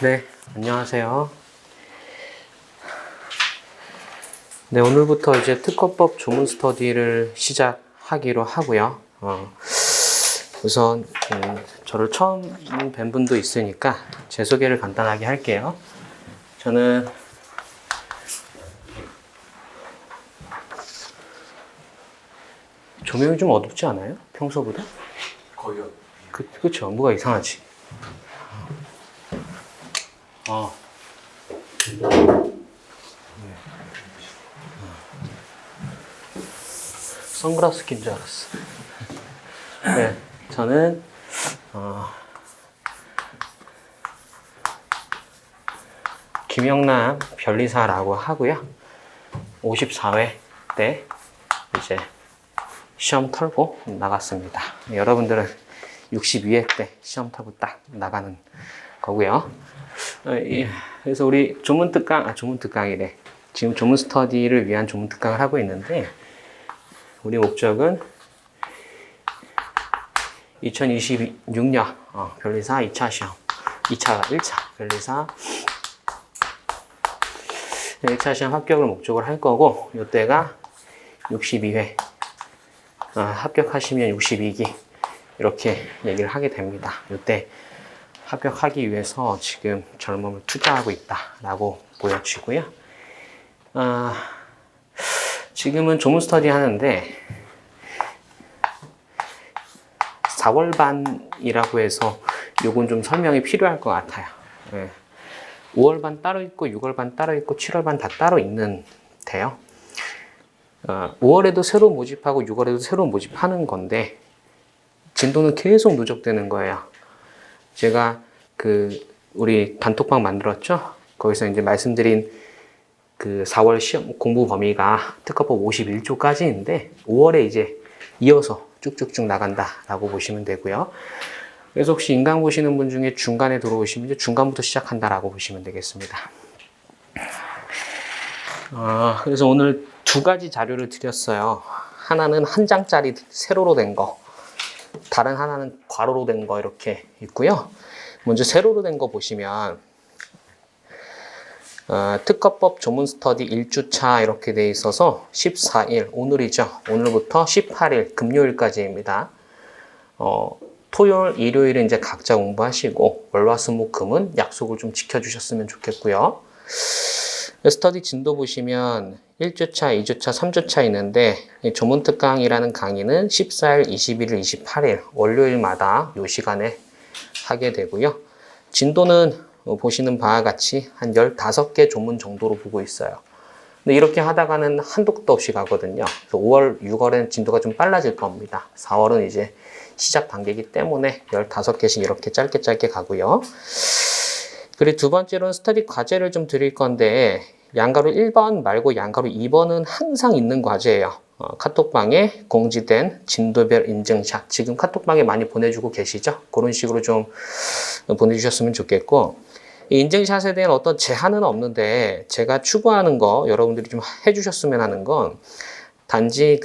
네, 안녕하세요. 네, 오늘부터 이제 특허법 조문 스터디를 시작하기로 하고요. 우선 저를 처음 뵌 분도 있으니까 제 소개를 간단하게 할게요. 저는 조명이 좀 어둡지 않아요? 평소보다? 거의요. 그쵸? 뭐가 이상하지? 선글라스 낀 줄 알았어. 네, 저는 김영남 변리사라고 하고요. 54회 때 이제 시험 털고 나갔습니다. 여러분들은 62회 때 시험 털고 딱 나가는 거고요. 그래서 우리 조문특강이래. 지금 조문 스터디를 위한 조문 특강을 하고 있는데, 우리 목적은 2026년 변리사 2차 시험, 1차 변리사 1차 시험 합격을 목적으로 할 거고, 이때가 62회, 합격하시면 62기 이렇게 얘기를 하게 됩니다. 이때 합격하기 위해서 지금 젊음을 투자하고 있다라고 보여지고요. 지금은 조문 스터디 하는데 4월 반이라고 해서 요건 좀 설명이 필요할 것 같아요. 5월 반 따로 있고 6월 반 따로 있고 7월 반 다 따로 있는데요. 5월에도 새로 모집하고 6월에도 새로 모집하는 건데 진도는 계속 누적되는 거예요. 제가 우리 단톡방 만들었죠? 거기서 이제 말씀드린 4월 시험 공부 범위가 특허법 51조까지인데 5월에 이제 이어서 쭉쭉쭉 나간다라고 보시면 되고요. 그래서 혹시 인강 보시는 분 중에 중간에 들어오시면 이제 중간부터 시작한다라고 보시면 되겠습니다. 그래서 오늘 두 가지 자료를 드렸어요. 하나는 한 장짜리 세로로 된 거, 다른 하나는 괄호로 된 거 이렇게 있고요. 먼저 세로로 된 거 보시면 특허법 조문 스터디 1주차 이렇게 돼 있어서 14일, 오늘이죠. 오늘부터 18일 금요일까지입니다. 토요일, 일요일은 이제 각자 공부하시고 월화수목금은 약속을 좀 지켜주셨으면 좋겠고요. 스터디 진도 보시면 1주차, 2주차, 3주차 있는데 조문특강이라는 강의는 14일, 21일, 28일 월요일마다 이 시간에 하게 되고요. 진도는 보시는 바와 같이 한 15개 조문 정도로 보고 있어요. 근데 이렇게 하다가는 한도 끝도 없이 가거든요. 그래서 5월, 6월에는 진도가 좀 빨라질 겁니다. 4월은 이제 시작 단계이기 때문에 15개씩 이렇게 짧게 가고요. 그리고 두 번째로는 스터디 과제를 좀 드릴 건데 양가로 1번 말고 양가로 2번은 항상 있는 과제예요. 카톡방에 공지된 진도별 인증샷 지금 카톡방에 많이 보내주고 계시죠? 그런 식으로 좀 보내주셨으면 좋겠고 이 인증샷에 대한 어떤 제한은 없는데 제가 추구하는 거 여러분들이 좀 해주셨으면 하는 건 단지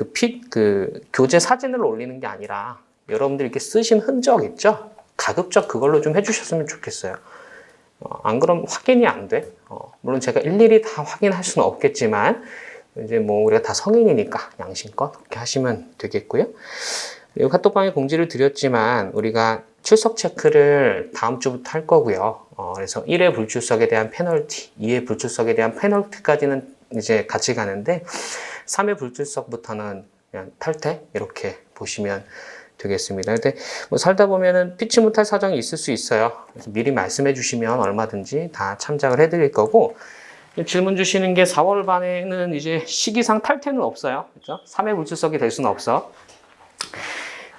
교재 사진을 올리는 게 아니라 여러분들이 이렇게 쓰신 흔적 있죠? 가급적 그걸로 좀 해주셨으면 좋겠어요. 안 그러면 확인이 안 돼. 물론 제가 일일이 다 확인할 수는 없겠지만 이제 뭐 우리가 다 성인이니까 양심껏 그렇게 하시면 되겠고요. 그리고 카톡방에 공지를 드렸지만 우리가 출석 체크를 다음 주부터 할 거고요. 그래서 1회 불출석에 대한 페널티, 2회 불출석에 대한 페널티까지는 이제 같이 가는데 3회 불출석부터는 그냥 탈퇴 이렇게 보시면 되겠습니다. 근데 뭐 살다 보면은 피치 못할 사정이 있을 수 있어요. 그래서 미리 말씀해 주시면 얼마든지 다 참작을 해드릴 거고 질문 주시는 게 4월 반에는 이제 시기상 탈퇴는 없어요. 그렇죠? 3회 불출석이 될 수는 없어.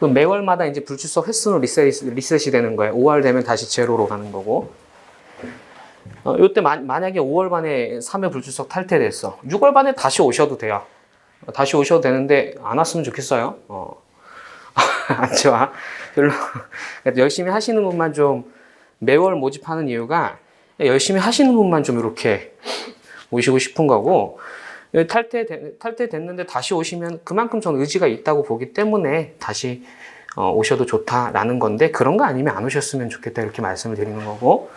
매월마다 이제 불출석 횟수는 리셋이 되는 거예요. 5월 되면 다시 제로로 가는 거고. 이때 만약에 5월 반에 3회 불출석 탈퇴됐어. 6월 반에 다시 오셔도 돼요. 다시 오셔도 되는데 안 왔으면 좋겠어요. 안 좋아. 별로. 열심히 하시는 분만 좀 매월 모집하는 이유가 열심히 하시는 분만 좀 이렇게 모시고 싶은 거고 탈퇴됐는데 다시 오시면 그만큼 전 의지가 있다고 보기 때문에 다시 오셔도 좋다라는 건데 그런 거 아니면 안 오셨으면 좋겠다 이렇게 말씀을 드리는 거고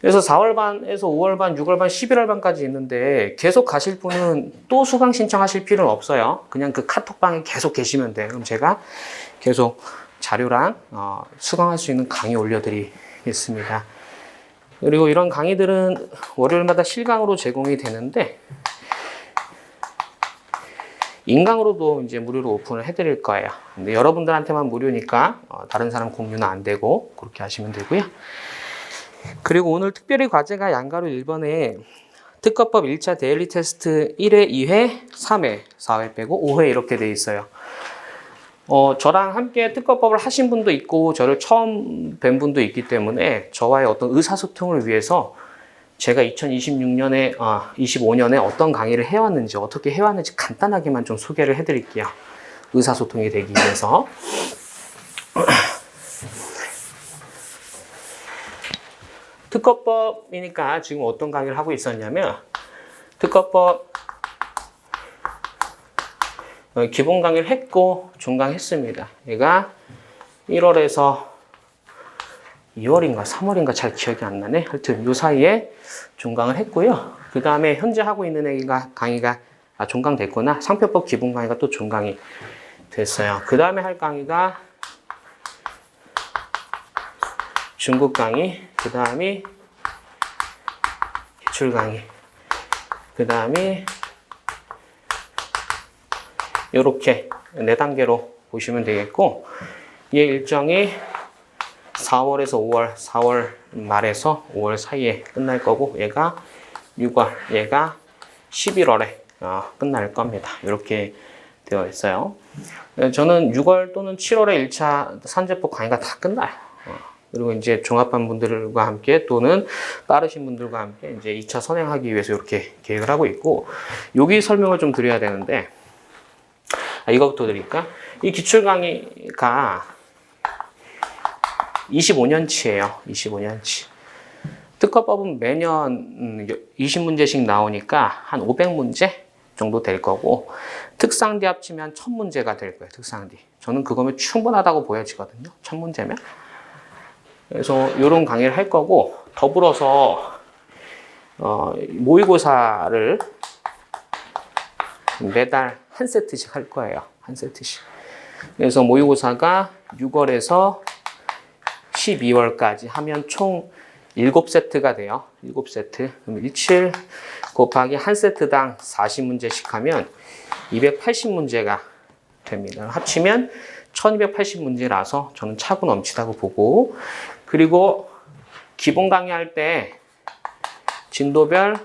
그래서 4월 반에서 5월 반, 6월 반, 11월 반까지 있는데 계속 가실 분은 또 수강 신청하실 필요는 없어요. 그냥 그 카톡방에 계속 계시면 돼요. 그럼 제가 계속 자료랑 수강할 수 있는 강의 올려드리겠습니다. 그리고 이런 강의들은 월요일마다 실강으로 제공이 되는데 인강으로도 이제 무료로 오픈을 해드릴 거예요. 근데 여러분들한테만 무료니까 다른 사람 공유는 안 되고 그렇게 하시면 되고요. 그리고 오늘 특별히 과제가 양가로 1번에 특허법 1차 데일리 테스트 1회, 2회, 3회, 4회 빼고 5회 이렇게 돼 있어요. 저랑 함께 특허법을 하신 분도 있고 저를 처음 뵌 분도 있기 때문에 저와의 어떤 의사소통을 위해서 제가 2026년에, 25년에 어떤 강의를 해왔는지, 어떻게 해왔는지 간단하게만 좀 소개를 해드릴게요. 의사소통이 되기 위해서. 특허법이니까 지금 어떤 강의를 하고 있었냐면, 특허법 기본 강의를 했고 종강했습니다. 얘가 1월에서 2월인가 3월인가 잘 기억이 안 나네. 하여튼 요 사이에 종강을 했고요. 그 다음에 현재 하고 있는 애가 강의가 종강됐구나. 상표법 기본 강의가 또 종강이 됐어요. 그 다음에 할 강의가 중국 강의, 그 다음이 기출 강의, 그 다음이 이렇게 4단계로 보시면 되겠고, 얘 일정이 4월에서 5월, 4월 말에서 5월 사이에 끝날 거고, 얘가 6월, 얘가 11월에 끝날 겁니다. 이렇게 되어 있어요. 저는 6월 또는 7월에 1차 산재법 강의가 다 끝나요. 그리고 이제 종합반 분들과 함께 또는 빠르신 분들과 함께 이제 2차 선행하기 위해서 이렇게 계획을 하고 있고, 여기 설명을 좀 드려야 되는데, 이거부터 드릴까? 이 기출 강의가 25년치예요. 25년치. 특허법은 매년 20문제씩 나오니까 한 500문제 정도 될 거고, 특상디 합치면 1000문제가 될 거예요. 특상디. 저는 그거면 충분하다고 보여지거든요. 1000문제면. 그래서 이런 강의를 할 거고, 더불어서 모의고사를 매달 한 세트씩 할 거예요. 한 세트씩. 그래서 모의고사가 6월에서 12월까지 하면 총 7세트가 돼요. 7세트. 그럼 17 곱하기 한 세트당 40문제씩 하면 280문제가 됩니다. 합치면 1280문제라서 저는 차고 넘치다고 보고, 그리고 기본 강의할 때 진도별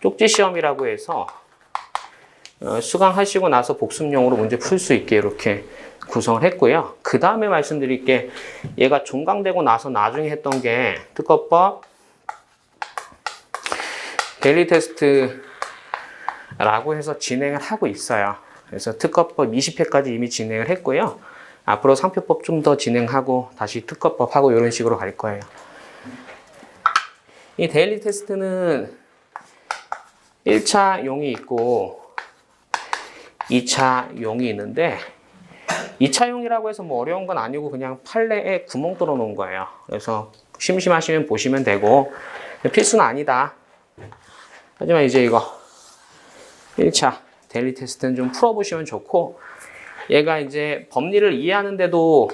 쪽지 시험이라고 해서 수강하시고 나서 복습용으로 문제 풀 수 있게 이렇게 구성을 했고요. 그 다음에 말씀드릴 게, 얘가 종강되고 나서 나중에 했던 게 특허법 데일리 테스트라고 해서 진행을 하고 있어요. 그래서 특허법 20회까지 이미 진행을 했고요. 앞으로 상표법 좀 더 진행하고 다시 특허법 하고 이런 식으로 갈 거예요. 이 데일리 테스트는 1차 용이 있고 2차 용이 있는데, 2차 용이라고 해서 뭐 어려운 건 아니고 그냥 판례에 구멍 뚫어 놓은 거예요. 그래서 심심하시면 보시면 되고 필수는 아니다. 하지만 이제 이거 1차 데일리 테스트는 좀 풀어보시면 좋고, 얘가 이제 법리를 이해하는 데도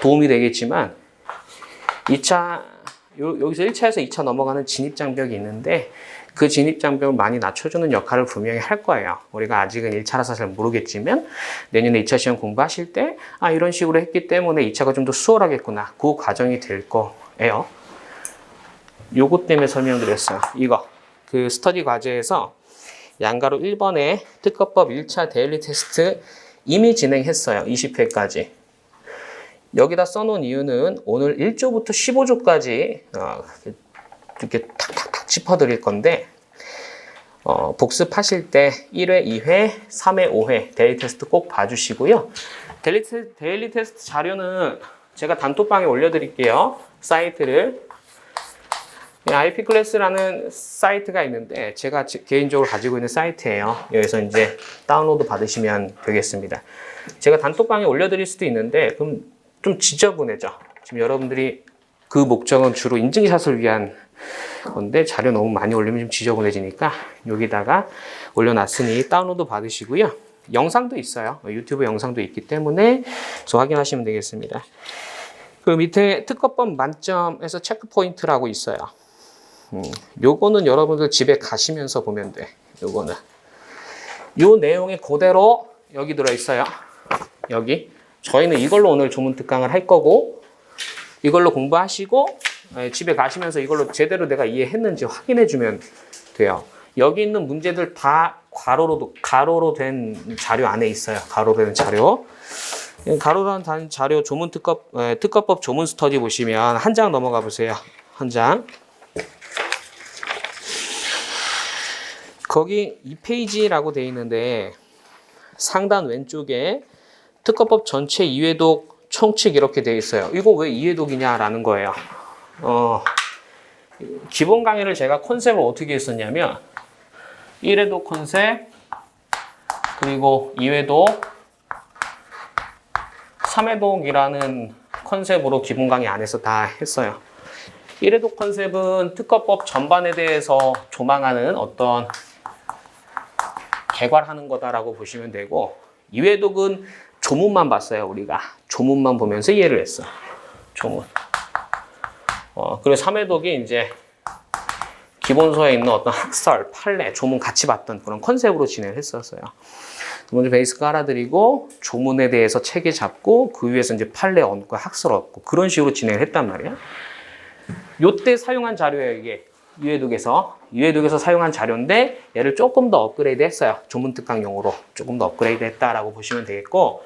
도움이 되겠지만 2차 여기서 1차에서 2차 넘어가는 진입장벽이 있는데, 그 진입장벽을 많이 낮춰주는 역할을 분명히 할 거예요. 우리가 아직은 1차라서 잘 모르겠지만 내년에 2차 시험 공부하실 때 이런 식으로 했기 때문에 2차가 좀 더 수월하겠구나, 그 과정이 될 거예요. 요것 때문에 설명드렸어요. 이거 그 스터디 과제에서 양가로 1번에 특허법 1차 데일리 테스트 이미 진행했어요. 20회까지. 여기다 써놓은 이유는 오늘 1조부터 15조까지 이렇게 탁탁탁 짚어드릴 건데, 복습하실 때 1회, 2회, 3회, 5회 데일리 테스트 꼭 봐주시고요. 데일리 테스트 자료는 제가 단톡방에 올려드릴게요. 사이트를. IP 클래스라는 사이트가 있는데 제가 개인적으로 가지고 있는 사이트예요. 여기서 이제 다운로드 받으시면 되겠습니다. 제가 단톡방에 올려드릴 수도 있는데, 그럼 좀 지저분해져. 지금 여러분들이 그 목적은 주로 인증샷을 위한 건데 자료 너무 많이 올리면 좀 지저분해지니까 여기다가 올려놨으니 다운로드 받으시고요. 영상도 있어요. 유튜브 영상도 있기 때문에 저 확인하시면 되겠습니다. 그 밑에 특허법 만점에서 체크 포인트라고 있어요. 요거는 여러분들 집에 가시면서 보면 돼. 요거는 요 내용이 그대로 여기 들어있어요. 여기 저희는 이걸로 오늘 조문 특강을 할 거고 이걸로 공부하시고 집에 가시면서 이걸로 제대로 내가 이해했는지 확인해 주면 돼요. 여기 있는 문제들 다 가로로 된 자료 안에 있어요. 가로로 된 자료. 가로로 된 자료 조문 특허법 조문 스터디 보시면 한 장 넘어가 보세요. 한 장. 거기 2페이지라고 되어 있는데 상단 왼쪽에 특허법 전체 이해독 총칙 이렇게 되어 있어요. 이거 왜 이해독이냐라는 거예요. 기본 강의를 제가 컨셉을 어떻게 했었냐면 1회독 컨셉, 그리고 2회독, 3회독이라는 컨셉으로 기본 강의 안에서 다 했어요. 1회독 컨셉은 특허법 전반에 대해서 조망하는 어떤 개괄하는 거다라고 보시면 되고 2회독은 조문만 봤어요. 우리가 조문만 보면서 이해를 했어. 조문. 그리고 3회독이 이제 기본서에 있는 어떤 학설, 판례, 조문 같이 봤던 그런 컨셉으로 진행을 했었어요. 먼저 베이스 깔아드리고 조문에 대해서 체계 잡고 그 위에서 이제 판례 얻고 학설 얻고 그런 식으로 진행을 했단 말이야. 요때 사용한 자료예요. 이게 유해독에서 사용한 자료인데 얘를 조금 더 업그레이드 했어요. 조문 특강용으로 조금 더 업그레이드 했다라고 보시면 되겠고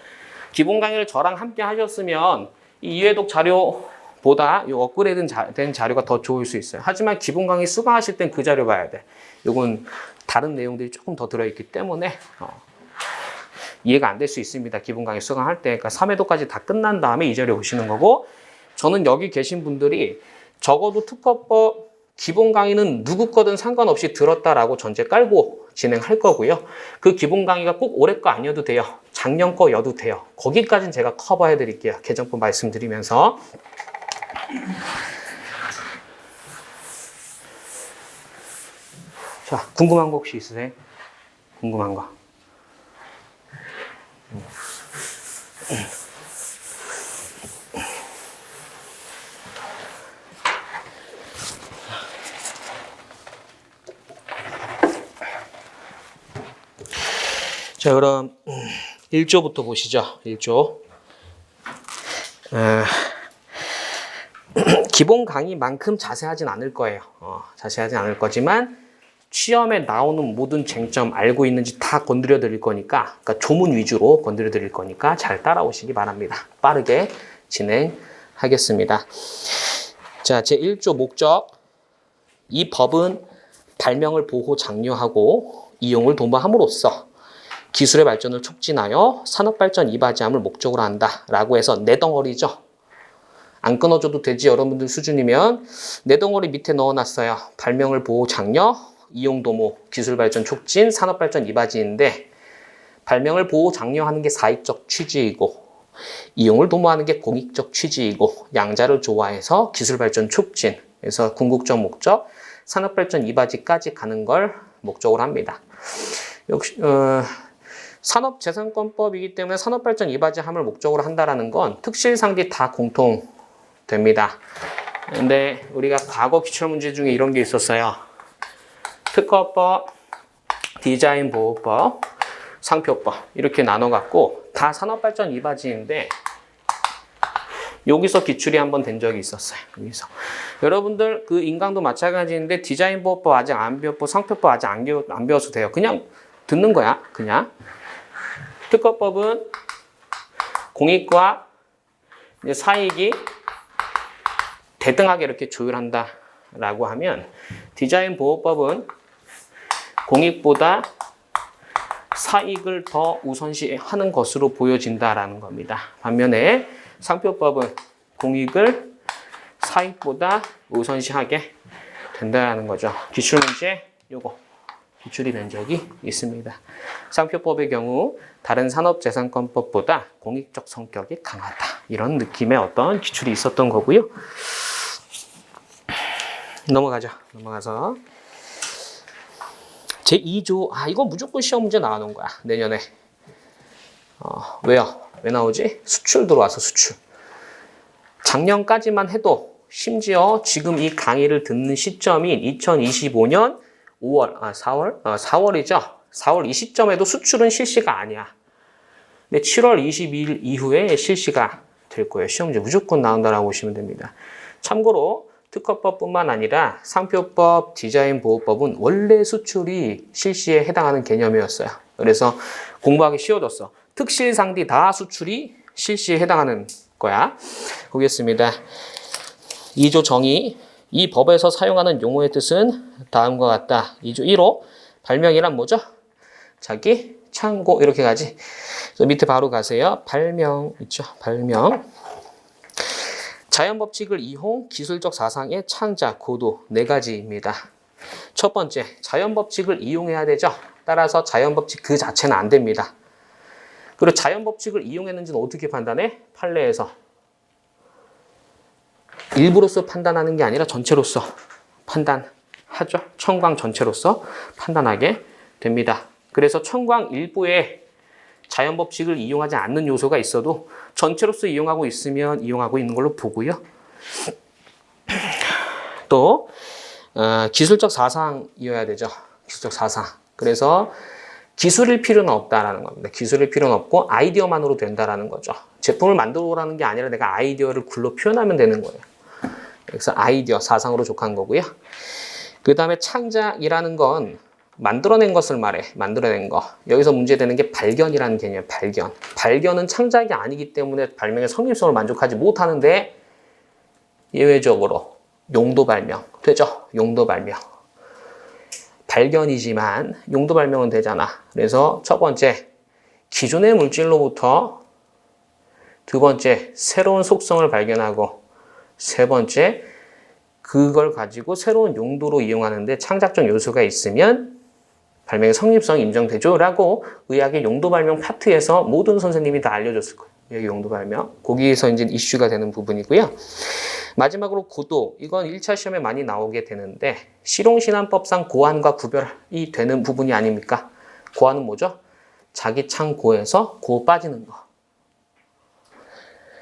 기본 강의를 저랑 함께 하셨으면 이 유해독 자료보다 이 업그레이드 된 자료가 더 좋을 수 있어요. 하지만 기본 강의 수강하실 땐 그 자료 봐야 돼. 이건 다른 내용들이 조금 더 들어있기 때문에 이해가 안 될 수 있습니다. 기본 강의 수강할 때. 그러니까 3회독까지 다 끝난 다음에 이 자료 보시는 거고 저는 여기 계신 분들이 적어도 특허법 기본 강의는 누구 거든 상관없이 들었다라고 전제 깔고 진행할 거고요. 그 기본 강의가 꼭 올해 거 아니어도 돼요. 작년 거여도 돼요. 거기까지는 제가 커버해 드릴게요. 개정법 말씀드리면서. 자, 궁금한 거 혹시 있으세요? 궁금한 거. 자, 그럼 1조부터 보시죠. 1조. 기본 강의만큼 자세하진 않을 거예요. 자세하진 않을 거지만 시험에 나오는 모든 쟁점 알고 있는지 다 건드려 드릴 거니까, 그러니까 조문 위주로 건드려 드릴 거니까 잘 따라오시기 바랍니다. 빠르게 진행하겠습니다. 자, 제1조 목적. 이 법은 발명을 보호 장려하고 이용을 도모함으로써 기술의 발전을 촉진하여 산업발전 이바지함을 목적으로 한다 라고 해서 네 덩어리죠. 안 끊어줘도 되지 여러분들 수준이면 네 덩어리 밑에 넣어놨어요. 발명을 보호 장려, 이용 도모, 기술 발전 촉진, 산업발전 이바지인데 발명을 보호 장려하는 게 사익적 취지이고 이용을 도모하는 게 공익적 취지이고 양자를 조화해서 기술 발전 촉진, 그래서 궁극적 목적, 산업발전 이바지까지 가는 걸 목적으로 합니다. 역시 산업재산권법이기 때문에 산업발전 이바지함을 목적으로 한다라는 건 특실상기 다 공통됩니다. 근데 우리가 과거 기출문제 중에 이런 게 있었어요. 특허법, 디자인보호법, 상표법 이렇게 나눠갖고 다 산업발전 이바지인데 여기서 기출이 한번 된 적이 있었어요. 여기서 여러분들 그 인강도 마찬가지인데 디자인보호법 아직 안 배웠고 상표법 아직 안 배워서 돼요. 그냥 듣는 거야. 그냥 특허법은 공익과 사익이 대등하게 이렇게 조율한다라고 하면 디자인보호법은 공익보다 사익을 더 우선시하는 것으로 보여진다라는 겁니다. 반면에 상표법은 공익을 사익보다 우선시하게 된다는 거죠. 기출문제 요거 기출이 된 적이 있습니다. 상표법의 경우 다른 산업재산권법보다 공익적 성격이 강하다. 이런 느낌의 어떤 기출이 있었던 거고요. 넘어가죠. 넘어가서 제2조. 이거 무조건 시험 문제 나와놓은 거야. 내년에. 왜요? 왜 나오지? 수출 들어와서 수출. 작년까지만 해도 심지어 지금 이 강의를 듣는 시점인 2025년 4월이죠. 4월 이 시점에도 수출은 실시가 아니야. 근데 7월 22일 이후에 실시가 될 거예요. 시험 문제 무조건 나온다라고 보시면 됩니다. 참고로 특허법뿐만 아니라 상표법, 디자인보호법은 원래 수출이 실시에 해당하는 개념이었어요. 그래서 공부하기 쉬워졌어. 특실상디 다 수출이 실시에 해당하는 거야. 보겠습니다. 2조 정의. 이 법에서 사용하는 용어의 뜻은 다음과 같다. 2조 1호. 발명이란 뭐죠? 자기 창고. 이렇게 가지. 그래서 밑에 바로 가세요. 발명 있죠. 발명. 자연법칙을 이용, 기술적 사상의 창작, 고도 4가지입니다. 첫 번째, 자연법칙을 이용해야 되죠. 따라서 자연법칙 그 자체는 안 됩니다. 그리고 자연법칙을 이용했는지는 어떻게 판단해? 판례에서. 일부로서 판단하는 게 아니라 전체로서 판단하죠. 청광 전체로서 판단하게 됩니다. 그래서 청광 일부에 자연법칙을 이용하지 않는 요소가 있어도 전체로서 이용하고 있으면 이용하고 있는 걸로 보고요. 또 기술적 사상이어야 되죠. 기술적 사상. 그래서 기술일 필요는 없다라는 겁니다. 기술일 필요는 없고 아이디어만으로 된다라는 거죠. 제품을 만들어라는 게 아니라 내가 아이디어를 글로 표현하면 되는 거예요. 그래서 아이디어, 사상으로 족한 거고요. 그 다음에 창작이라는 건 만들어낸 것을 말해. 만들어낸 거. 여기서 문제되는 게 발견이라는 개념. 발견. 발견은 창작이 아니기 때문에 발명의 성립성을 만족하지 못하는데 예외적으로 용도 발명. 되죠? 용도 발명. 발견이지만 용도 발명은 되잖아. 그래서 첫 번째, 기존의 물질로부터 두 번째, 새로운 속성을 발견하고 세 번째, 그걸 가지고 새로운 용도로 이용하는데 창작적 요소가 있으면 발명의 성립성이 인정되죠. 라고 의학의 용도 발명 파트에서 모든 선생님이 다 알려줬을 거예요. 의학의 용도 발명. 거기에서 이제 이슈가 되는 부분이고요. 마지막으로 고도. 이건 1차 시험에 많이 나오게 되는데 실용신안법상 고안과 구별이 되는 부분이 아닙니까? 고안은 뭐죠? 자기 창고에서 고 빠지는 거.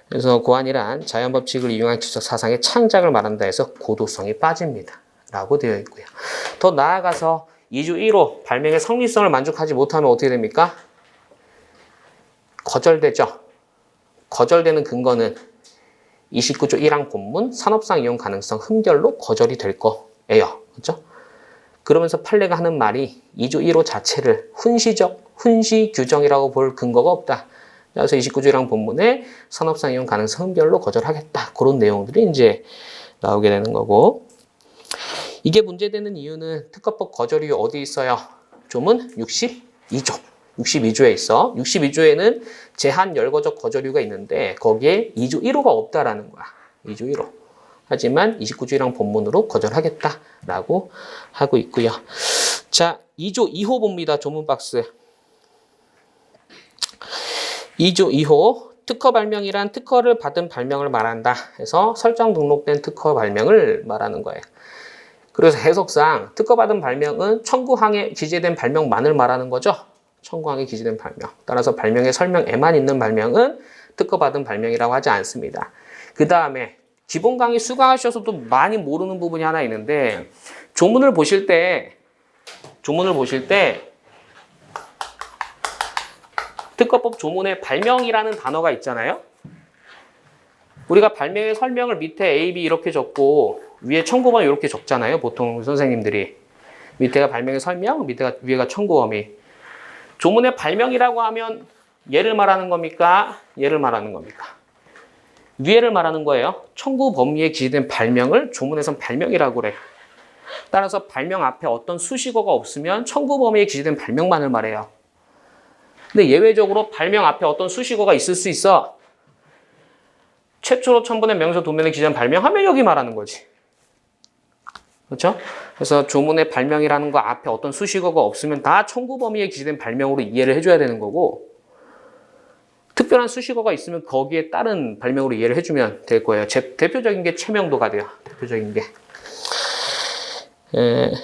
그래서 고안이란 자연법칙을 이용한 기술적 사상의 창작을 말한다 해서 고도성이 빠집니다. 라고 되어 있고요. 더 나아가서 2조 1호 발명의 성립성을 만족하지 못하면 어떻게 됩니까? 거절되죠. 거절되는 근거는 29조 1항 본문 산업상 이용 가능성 흠결로 거절이 될 거예요. 그렇죠? 그러면서 판례가 하는 말이 2조 1호 자체를 훈시 규정이라고 볼 근거가 없다. 그래서 29조 1항 본문에 산업상 이용 가능성 흠결로 거절하겠다. 그런 내용들이 이제 나오게 되는 거고. 이게 문제되는 이유는 특허법 거절이 어디 있어요? 조문 62조. 62조에 있어. 62조에는 제한 열거적 거절유가 있는데 거기에 2조 1호가 없다라는 거야. 2조 1호. 하지만 29조 1항 본문으로 거절하겠다라고 하고 있고요. 자, 2조 2호 봅니다. 조문 박스. 2조 2호. 특허 발명이란 특허를 받은 발명을 말한다 해서 설정 등록된 특허 발명을 말하는 거예요. 그래서 해석상 특허받은 발명은 청구항에 기재된 발명만을 말하는 거죠. 청구항에 기재된 발명. 따라서 발명의 설명에만 있는 발명은 특허받은 발명이라고 하지 않습니다. 그 다음에 기본 강의 수강하셔서도 많이 모르는 부분이 하나 있는데 조문을 보실 때 특허법 조문에 발명이라는 단어가 있잖아요. 우리가 발명의 설명을 밑에 A, B 이렇게 적고 위에 청구범위 이렇게 적잖아요. 보통 선생님들이. 밑에가 발명의 설명, 위에가 청구범위. 조문에 발명이라고 하면 얘를 말하는 겁니까? 얘를 말하는 겁니까? 위에를 말하는 거예요. 청구범위에 기재된 발명을 조문에선 발명이라고 그래. 따라서 발명 앞에 어떤 수식어가 없으면 청구범위에 기재된 발명만을 말해요. 근데 예외적으로 발명 앞에 어떤 수식어가 있을 수 있어. 최초로 첨부된 명서 도면에 기재한 발명하면 여기 말하는 거지. 그렇죠? 그래서 조문의 발명이라는 거 앞에 어떤 수식어가 없으면 다 청구 범위에 기재된 발명으로 이해를 해줘야 되는 거고, 특별한 수식어가 있으면 거기에 따른 발명으로 이해를 해주면 될 거예요. 대표적인 게 최명도가 돼요. 대표적인 게.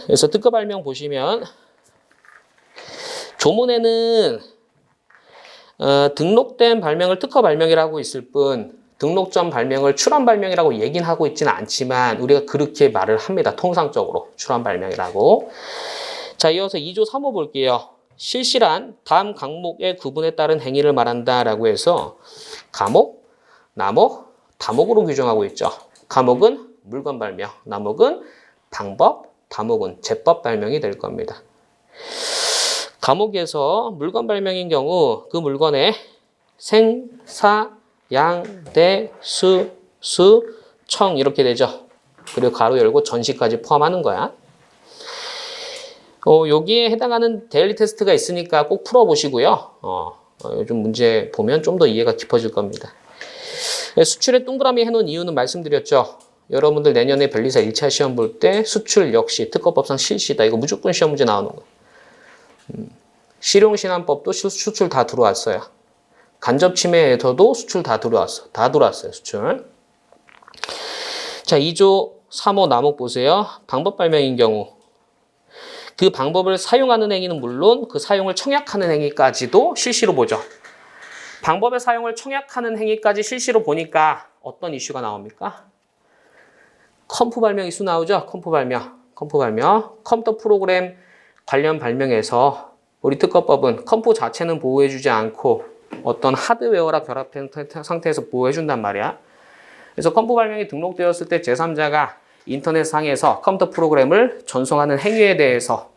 그래서 특허 발명 보시면 조문에는 등록된 발명을 특허 발명이라고 있을 뿐 등록 전 발명을 출원 발명이라고 얘기는 하고 있지는 않지만 우리가 그렇게 말을 합니다. 통상적으로 출원 발명이라고. 자, 이어서 2조 3호 볼게요. 실시란 다음 강목의 구분에 따른 행위를 말한다라고 해서 가목, 나목, 다목으로 규정하고 있죠. 가목은 물건 발명, 나목은 방법, 다목은 제법 발명이 될 겁니다. 가목에서 물건 발명인 경우 그 물건의 생, 사, 양, 대, 수, 청 이렇게 되죠. 그리고 가로 열고 전시까지 포함하는 거야. 여기에 해당하는 데일리 테스트가 있으니까 꼭 풀어보시고요. 요즘 문제 보면 좀 더 이해가 깊어질 겁니다. 수출에 동그라미 해놓은 이유는 말씀드렸죠. 여러분들 내년에 변리사 1차 시험 볼 때 수출 역시 특허법상 실시다. 이거 무조건 시험 문제 나오는 거예요. 실용신안법도 수출 다 들어왔어요. 간접침해에서도 수출 다 들어왔어. 다 들어왔어요. 수출. 자, 2조 3호 나목 보세요. 방법 발명인 경우 그 방법을 사용하는 행위는 물론 그 사용을 청약하는 행위까지도 실시로 보죠. 방법의 사용을 청약하는 행위까지 실시로 보니까 어떤 이슈가 나옵니까? 컴프 발명 이슈 나오죠. 컴프 발명. 컴퓨터 프로그램 관련 발명에서 우리 특허법은 컴프 자체는 보호해주지 않고 어떤 하드웨어라 결합된 상태에서 보호해준단 말이야. 그래서 컴프 발명이 등록되었을 때 제3자가 인터넷상에서 컴퓨터 프로그램을 전송하는 행위에 대해서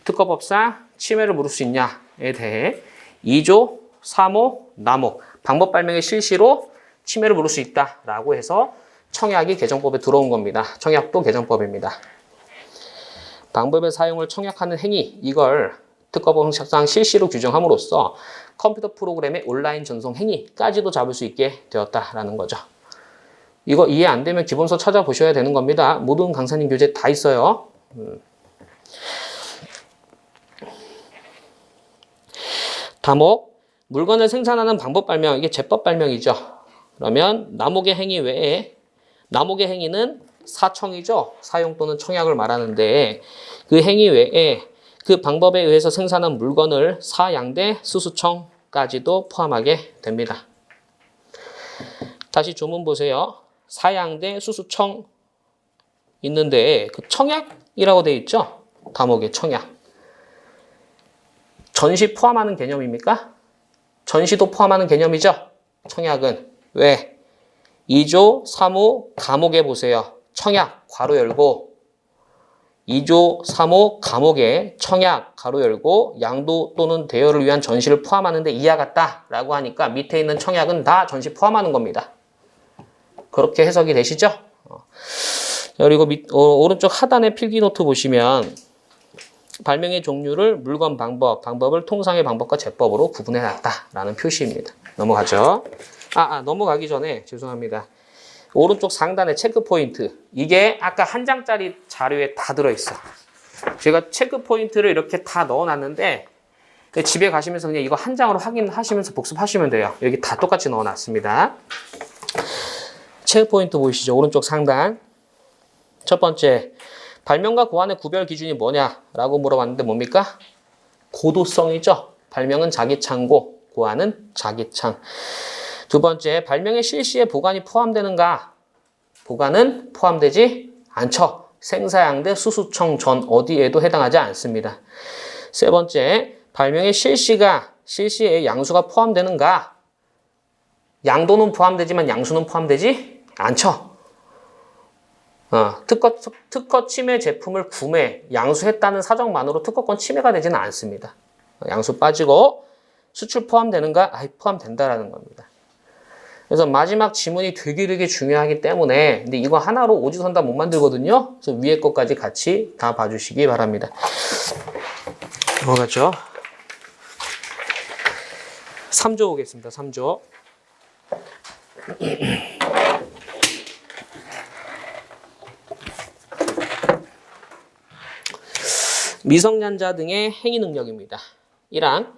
특허법상 침해를 물을 수 있냐에 대해 2조 3호 나목 방법 발명의 실시로 침해를 물을 수 있다라고 해서 청약이 개정법에 들어온 겁니다. 청약도 개정법입니다. 방법의 사용을 청약하는 행위 이걸 특허법상 실시로 규정함으로써 컴퓨터 프로그램의 온라인 전송 행위까지도 잡을 수 있게 되었다라는 거죠. 이거 이해 안 되면 기본서 찾아보셔야 되는 겁니다. 모든 강사님 교재 다 있어요. 다목, 물건을 생산하는 방법 발명, 이게 제법 발명이죠. 그러면 나목의 행위 외에, 나목의 행위는 사청이죠. 사용 또는 청약을 말하는데 그 행위 외에 그 방법에 의해서 생산한 물건을 사양대 수수청까지도 포함하게 됩니다. 다시 조문 보세요. 사양대 수수청 있는데 그 청약이라고 되어 있죠. 다목의 청약. 전시 포함하는 개념입니까? 전시도 포함하는 개념이죠. 청약은. 왜? 2조 3호 감옥에 보세요. 청약 괄호 열고 2조 3호 감옥에 청약 괄호 열고 양도 또는 대여를 위한 전시를 포함하는데 이하 같다라고 하니까 밑에 있는 청약은 다 전시 포함하는 겁니다. 그렇게 해석이 되시죠? 그리고 오른쪽 하단의 필기노트 보시면 발명의 종류를 물건 방법을 통상의 방법과 제법으로 구분해놨다라는 표시입니다. 넘어가죠. 넘어가기 전에 죄송합니다. 오른쪽 상단의 체크 포인트. 이게 아까 한 장짜리 자료에 다 들어있어. 제가 체크 포인트를 이렇게 다 넣어놨는데 집에 가시면서 그냥 이거 한 장으로 확인하시면서 복습하시면 돼요. 여기 다 똑같이 넣어놨습니다. 체크 포인트 보이시죠? 오른쪽 상단. 첫 번째, 발명과 고안의 구별 기준이 뭐냐라고 물어봤는데 뭡니까? 고도성이죠. 발명은 자기창고, 고안은 자기창. 두 번째, 발명의 실시에 보관이 포함되는가? 보관은 포함되지 않죠. 생사양대 수수청 전 어디에도 해당하지 않습니다. 세 번째, 발명의 실시에 양수가 포함되는가? 양도는 포함되지만 양수는 포함되지 않죠. 특허 침해 제품을 구매, 양수했다는 사정만으로 특허권 침해가 되지는 않습니다. 양수 빠지고 수출 포함되는가? 포함된다라는 겁니다. 그래서 마지막 지문이 되게 중요하기 때문에 근데 이거 하나로 오지선다 못 만들거든요. 그래서 위에 것까지 같이 다 봐주시기 바랍니다. 넘어가죠. 3조 오겠습니다. 3조. 미성년자 등의 행위 능력입니다. 1항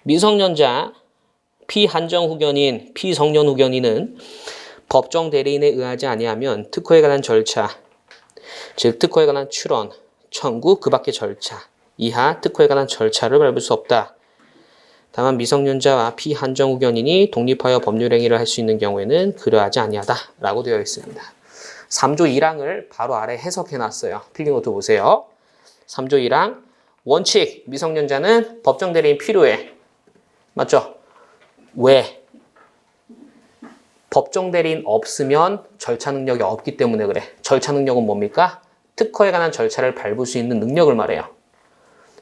미성년자 피한정 후견인, 피성년 후견인은 법정 대리인에 의하지 아니하면 특허에 관한 절차, 즉 특허에 관한 출원, 청구, 그 밖의 절차 이하 특허에 관한 절차를 밟을 수 없다. 다만 미성년자와 피한정 후견인이 독립하여 법률행위를 할 수 있는 경우에는 그러하지 아니하다 라고 되어 있습니다. 3조 1항을 바로 아래 해석해놨어요. 필기노트 보세요. 3조 1항 원칙 미성년자는 법정 대리인 필요해. 맞죠? 왜? 법정 대리인 없으면 절차 능력이 없기 때문에 그래. 절차 능력은 뭡니까? 특허에 관한 절차를 밟을 수 있는 능력을 말해요.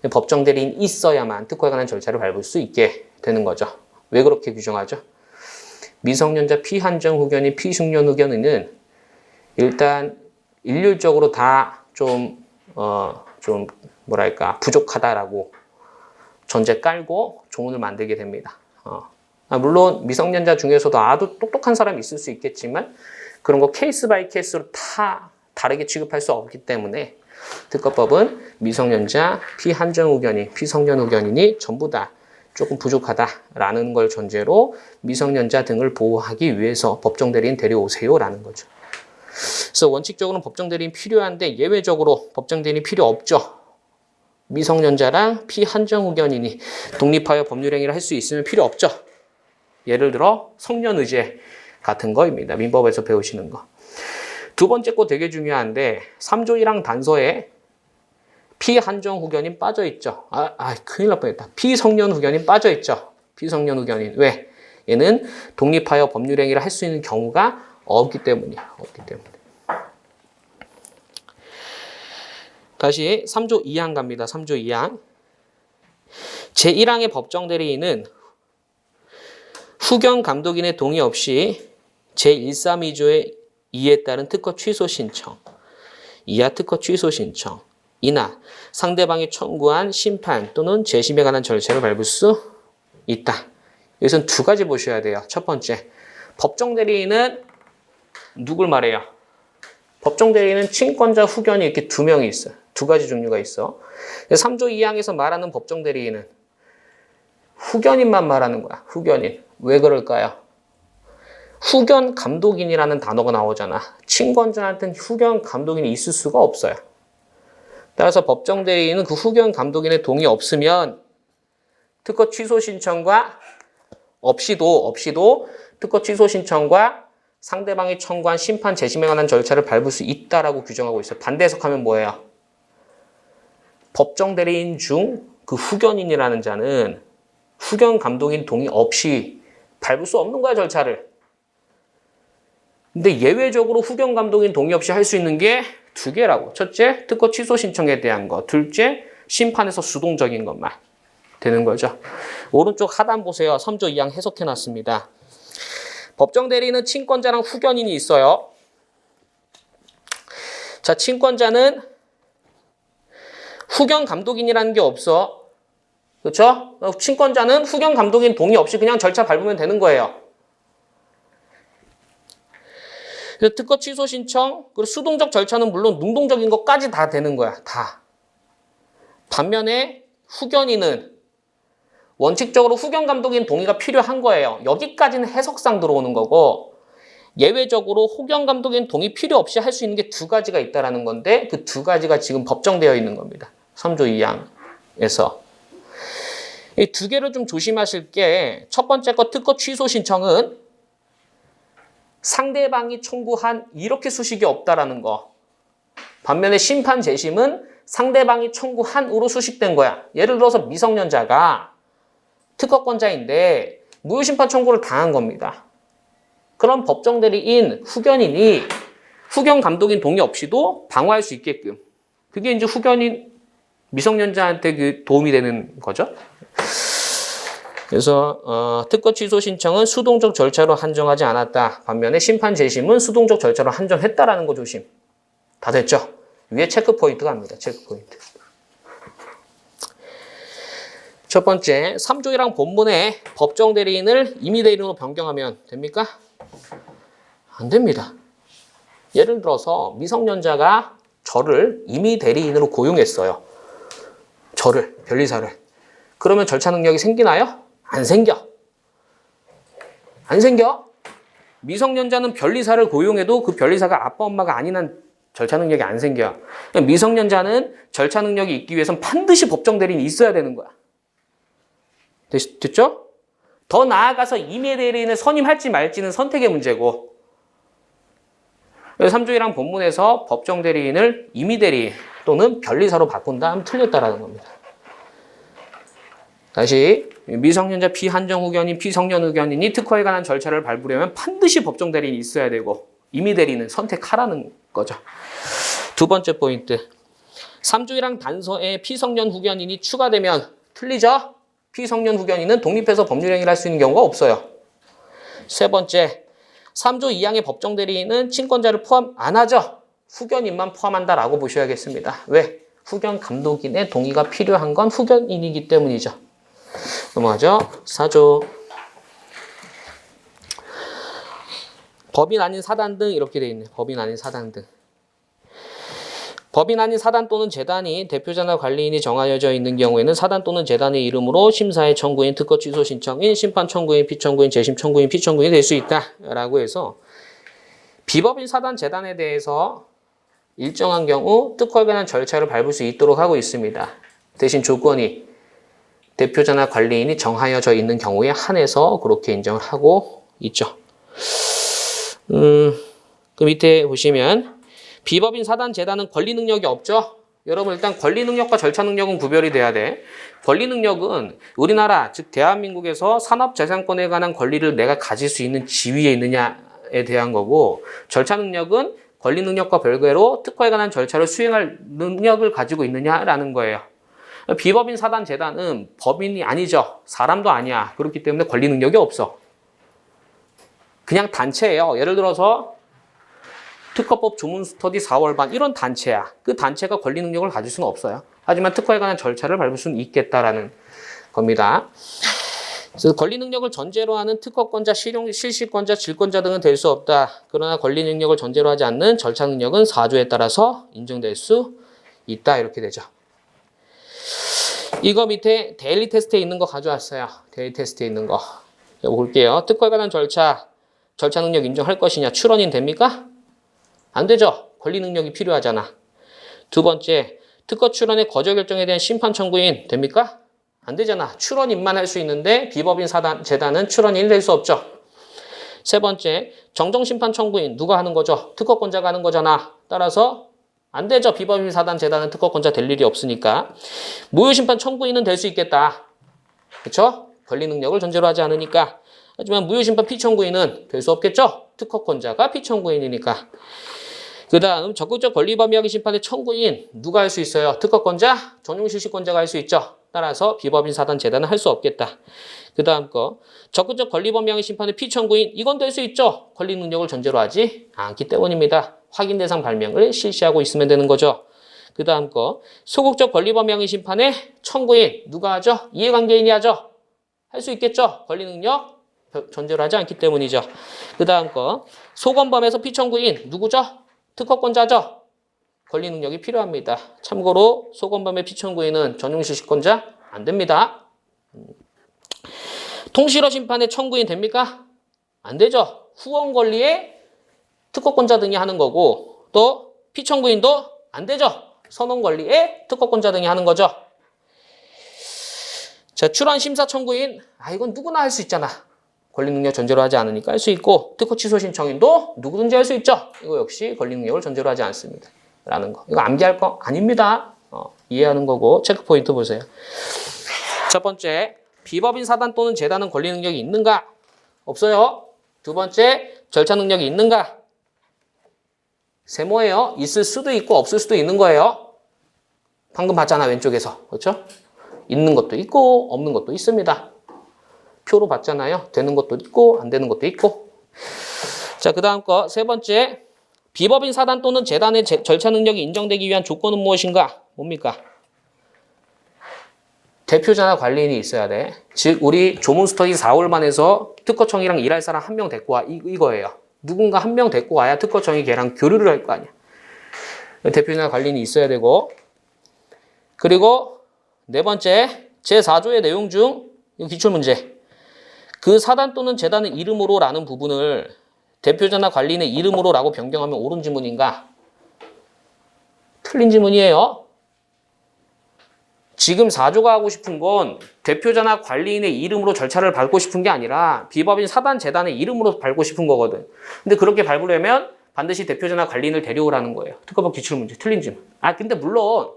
법정 대리인 있어야만 특허에 관한 절차를 밟을 수 있게 되는 거죠. 왜 그렇게 규정하죠? 미성년자 피한정 후견인, 피숙련 후견인은 일단 일률적으로 다 좀 뭐랄까 부족하다라고 전제 깔고 조문을 만들게 됩니다. 물론 미성년자 중에서도 아주 똑똑한 사람이 있을 수 있겠지만 그런 거 케이스 바이 케이스로 다 다르게 취급할 수 없기 때문에 특허법은 미성년자, 피한정 후견인, 피성년 후견인이 전부 다 조금 부족하다라는 걸 전제로 미성년자 등을 보호하기 위해서 법정 대리인 데려오세요라는 거죠. 그래서 원칙적으로는 법정 대리인 필요한데 예외적으로 법정 대리인 필요 없죠. 미성년자랑 피한정 후견인이 독립하여 법률행위를 할 수 있으면 필요 없죠. 예를 들어 성년의제 같은 거입니다. 민법에서 배우시는 거. 두 번째 거 되게 중요한데 3조 1항 단서에 피한정 후견인 빠져있죠. 큰일 날 뻔했다. 피성년 후견인 빠져있죠. 피성년 후견인. 왜? 얘는 독립하여 법률행위를 할 수 있는 경우가 없기 때문이야. 없기 때문에. 다시 3조 2항 갑니다. 3조 2항. 제1항의 법정 대리인은 후견 감독인의 동의 없이 제132조의 2에 따른 특허 취소 신청, 이하 특허 취소 신청, 이나 상대방이 청구한 심판 또는 재심에 관한 절차를 밟을 수 있다. 여기서는 두 가지 보셔야 돼요. 첫 번째, 법정 대리인은 누굴 말해요? 법정 대리인은 친권자, 후견이 이렇게 두 명이 있어요. 두 가지 종류가 있어. 3조 2항에서 말하는 법정 대리인은 후견인만 말하는 거야. 후견인. 왜 그럴까요? 후견 감독인이라는 단어가 나오잖아. 친권자한테는 후견 감독인이 있을 수가 없어요. 따라서 법정 대리인은 그 후견 감독인의 동의 없으면 특허 취소 신청과 없이도 특허 취소 신청과 상대방이 청구한 심판 재심에 관한 절차를 밟을 수 있다라고 규정하고 있어요. 반대 해석하면 뭐예요? 법정 대리인 중 그 후견인이라는 자는 후견 감독인 동의 없이 밟을 수 없는 거야, 절차를. 근데 예외적으로 후견 감독인 동의 없이 할 수 있는 게 두 개라고. 첫째, 특허 취소 신청에 대한 거. 둘째, 심판에서 수동적인 것만 되는 거죠. 오른쪽 하단 보세요. 3조 2항 해석해놨습니다. 법정 대리인은 친권자랑 후견인이 있어요. 자, 친권자는 후견 감독인이라는 게 없어. 그렇죠? 친권자는 후견 감독인 동의 없이 그냥 절차 밟으면 되는 거예요. 그래서 특허 취소 신청, 그리고 수동적 절차는 물론 능동적인 것까지 다 되는 거야. 다. 반면에 후견인은 원칙적으로 후견 감독인 동의가 필요한 거예요. 여기까지는 해석상 들어오는 거고 예외적으로 후견 감독인 동의 필요 없이 할 수 있는 게 두 가지가 있다는 건데 그 두 가지가 지금 법정되어 있는 겁니다. 3조 2항에서. 이 두 개를 좀 조심하실 게 첫 번째 거 특허 취소 신청은 상대방이 청구한 이렇게 수식이 없다라는 거. 반면에 심판 재심은 상대방이 청구한으로 수식된 거야. 예를 들어서 미성년자가 특허권자인데 무효심판 청구를 당한 겁니다. 그럼 법정 대리인, 후견인이 후견 감독인 동의 없이도 방어할 수 있게끔. 그게 이제 후견인, 미성년자한테 그 도움이 되는 거죠. 그래서 특허 취소 신청은 수동적 절차로 한정하지 않았다. 반면에 심판 재심은 수동적 절차로 한정했다라는 거 조심. 다 됐죠? 위에 체크 포인트가 갑니다. 체크 포인트. 첫 번째, 3조 1항 본문에 법정 대리인을 임의 대리인으로 변경하면 됩니까? 안 됩니다. 예를 들어서 미성년자가 저를 임의 대리인으로 고용했어요. 변리사를. 그러면 절차 능력이 생기나요? 안 생겨. 안 생겨. 미성년자는 변리사를 고용해도 그 변리사가 아빠 엄마가 아닌 한 절차 능력이 안 생겨. 미성년자는 절차 능력이 있기 위해선 반드시 법정 대리인이 있어야 되는 거야. 됐죠? 더 나아가서 임의 대리인을 선임할지 말지는 선택의 문제고, 3조 1항 본문에서 법정 대리인을 임의 대리인 또는 변리사로 바꾼다 하면 틀렸다라는 겁니다. 다시, 미성년자 비한정 후견인, 피성년 후견인이 특허에 관한 절차를 밟으려면 반드시 법정 대리인이 있어야 되고, 임의 대리인은 선택하라는 거죠. 두 번째 포인트. 3조 1항 단서에 피성년 후견인이 추가되면 틀리죠? 피성년 후견인은 독립해서 법률행위를 할 수 있는 경우가 없어요. 세 번째, 3조 2항의 법정 대리인은 친권자를 포함 안 하죠? 후견인만 포함한다라고 보셔야겠습니다. 왜? 후견 감독인의 동의가 필요한 건 후견인이기 때문이죠. 넘어가죠. 4조. 법인 아닌 사단 등 이렇게 돼 있네요. 법인 아닌 사단 등. 법인 아닌 사단 또는 재단이 대표자나 관리인이 정하여져 있는 경우에는 사단 또는 재단의 이름으로 심사의 청구인, 특허 취소 신청인, 심판 청구인, 피청구인, 재심 청구인, 피청구인이 될 수 있다라고 해서 비법인 사단 재단에 대해서 일정한 경우 특허에 관한 절차를 밟을 수 있도록 하고 있습니다. 대신 조건이 대표자나 관리인이 정하여져 있는 경우에 한해서 그렇게 인정을 하고 있죠. 그 밑에 보시면 비법인 사단 재단은 권리 능력이 없죠? 여러분 일단 권리 능력과 절차 능력은 구별이 돼야 돼. 권리 능력은 우리나라 즉 대한민국에서 산업재산권에 관한 권리를 내가 가질 수 있는 지위에 있느냐에 대한 거고, 절차 능력은 권리 능력과 별개로 특허에 관한 절차를 수행할 능력을 가지고 있느냐라는 거예요. 비법인 사단 재단은 법인이 아니죠. 사람도 아니야. 그렇기 때문에 권리 능력이 없어. 그냥 단체예요. 예를 들어서 특허법 조문 스터디 4월반 이런 단체야. 그 단체가 권리 능력을 가질 수는 없어요. 하지만 특허에 관한 절차를 밟을 수는 있겠다라는 겁니다. 그래서 권리 능력을 전제로 하는 특허권자, 실시권자, 질권자 등은 될 수 없다. 그러나 권리 능력을 전제로 하지 않는 절차 능력은 4조에 따라서 인정될 수 있다. 이렇게 되죠. 이거 밑에 데일리 테스트에 있는 거 가져왔어요. 데일리 테스트에 있는 거. 이거 볼게요. 특허에 관한 절차 능력 인정할 것이냐. 출원인 됩니까? 안 되죠. 권리 능력이 필요하잖아. 두 번째, 특허 출원의 거절 결정에 대한 심판 청구인 됩니까? 안 되잖아. 출원인만 할 수 있는데 비법인 사단, 재단은 출원인이 될 수 없죠. 세 번째, 정정심판 청구인 누가 하는 거죠? 특허권자가 하는 거잖아. 따라서 안 되죠. 비법인 사단, 재단은 특허권자 될 일이 없으니까. 무효심판 청구인은 될 수 있겠다. 그렇죠? 권리 능력을 전제로 하지 않으니까. 하지만 무효심판 피청구인은 될 수 없겠죠? 특허권자가 피청구인이니까. 그 다음 적극적 권리범위하기 심판의 청구인 누가 할 수 있어요? 특허권자, 전용실시권자가 할 수 있죠. 따라서 비법인 사단 재단은 할 수 없겠다. 그 다음 거 적극적 권리범위하기 심판의 피청구인 이건 될 수 있죠. 권리 능력을 전제로 하지 않기 때문입니다. 확인 대상 발명을 실시하고 있으면 되는 거죠. 그 다음 거 소극적 권리범위하기 심판의 청구인 누가 하죠? 이해관계인이 하죠. 할 수 있겠죠. 권리 능력 전제로 하지 않기 때문이죠. 그 다음 거 소검범에서 피청구인 누구죠? 특허권자죠. 권리 능력이 필요합니다. 참고로 소검범의 피청구인은 전용실시권자 안 됩니다. 통실허 심판의 청구인 됩니까? 안 되죠. 후원 권리에 특허권자 등이 하는 거고 또 피청구인도 안 되죠. 선언 권리에 특허권자 등이 하는 거죠. 자, 출원 심사 청구인 이건 누구나 할 수 있잖아. 권리 능력 전제로 하지 않으니까 할 수 있고 특허 취소 신청인도 누구든지 할 수 있죠. 이거 역시 권리 능력을 전제로 하지 않습니다. 라는 거. 이거 암기할 거 아닙니다. 이해하는 거고 체크 포인트 보세요. 첫 번째, 비법인 사단 또는 재단은 권리 능력이 있는가? 없어요. 두 번째, 절차 능력이 있는가? 세모예요. 있을 수도 있고 없을 수도 있는 거예요. 방금 봤잖아, 왼쪽에서. 그렇죠? 있는 것도 있고 없는 것도 있습니다. 표로 봤잖아요. 되는 것도 있고 안 되는 것도 있고. 자, 그 다음 거 세 번째, 비법인 사단 또는 재단의 절차 능력이 인정되기 위한 조건은 무엇인가? 뭡니까? 대표자나 관리인이 있어야 돼. 즉 우리 조문 스터디 4월반에서 특허청이랑 일할 사람 한 명 데리고 와 이거예요. 누군가 한 명 데리고 와야 특허청이 걔랑 교류를 할 거 아니야. 대표자나 관리인이 있어야 되고, 그리고 네 번째, 제4조의 내용 중 이거 기출문제. 그 사단 또는 재단의 이름으로 라는 부분을 대표자나 관리인의 이름으로 라고 변경하면 옳은 지문인가? 틀린 지문이에요. 지금 4조가 하고 싶은 건 대표자나 관리인의 이름으로 절차를 밟고 싶은 게 아니라 비법인 사단 재단의 이름으로 밟고 싶은 거거든. 근데 그렇게 밟으려면 반드시 대표자나 관리인을 데려오라는 거예요. 특허법 기출문제 틀린 지문. 근데 물론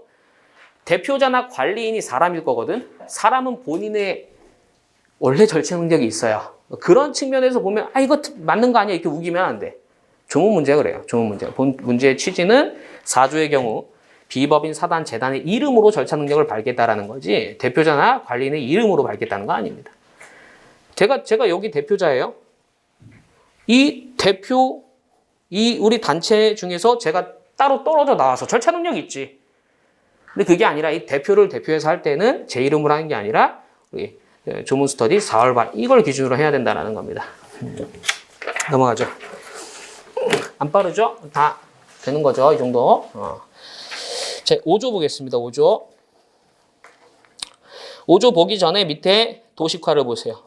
대표자나 관리인이 사람일 거거든. 사람은 본인의 원래 절차 능력이 있어요. 그런 측면에서 보면 이거 맞는 거 아니야 이렇게 우기면 안 돼. 조문 문제가 그래요. 조문 문제. 본 문제의 취지는 4조의 경우 비법인 사단 재단의 이름으로 절차 능력을 발겠다라는 거지 대표자나 관리인의 이름으로 발겠다는 거 아닙니다. 제가 여기 대표자예요. 이 우리 단체 중에서 제가 따로 떨어져 나와서 절차 능력이 있지. 근데 그게 아니라 이 대표를 대표해서 할 때는 제 이름으로 하는 게 아니라 우리 조문 스터디 4월반 이걸 기준으로 해야 된다는 겁니다. 넘어가죠. 안 빠르죠? 다 되는 거죠. 이 정도. 자, 5조 보겠습니다. 5조. 5조 보기 전에 밑에 도식화를 보세요.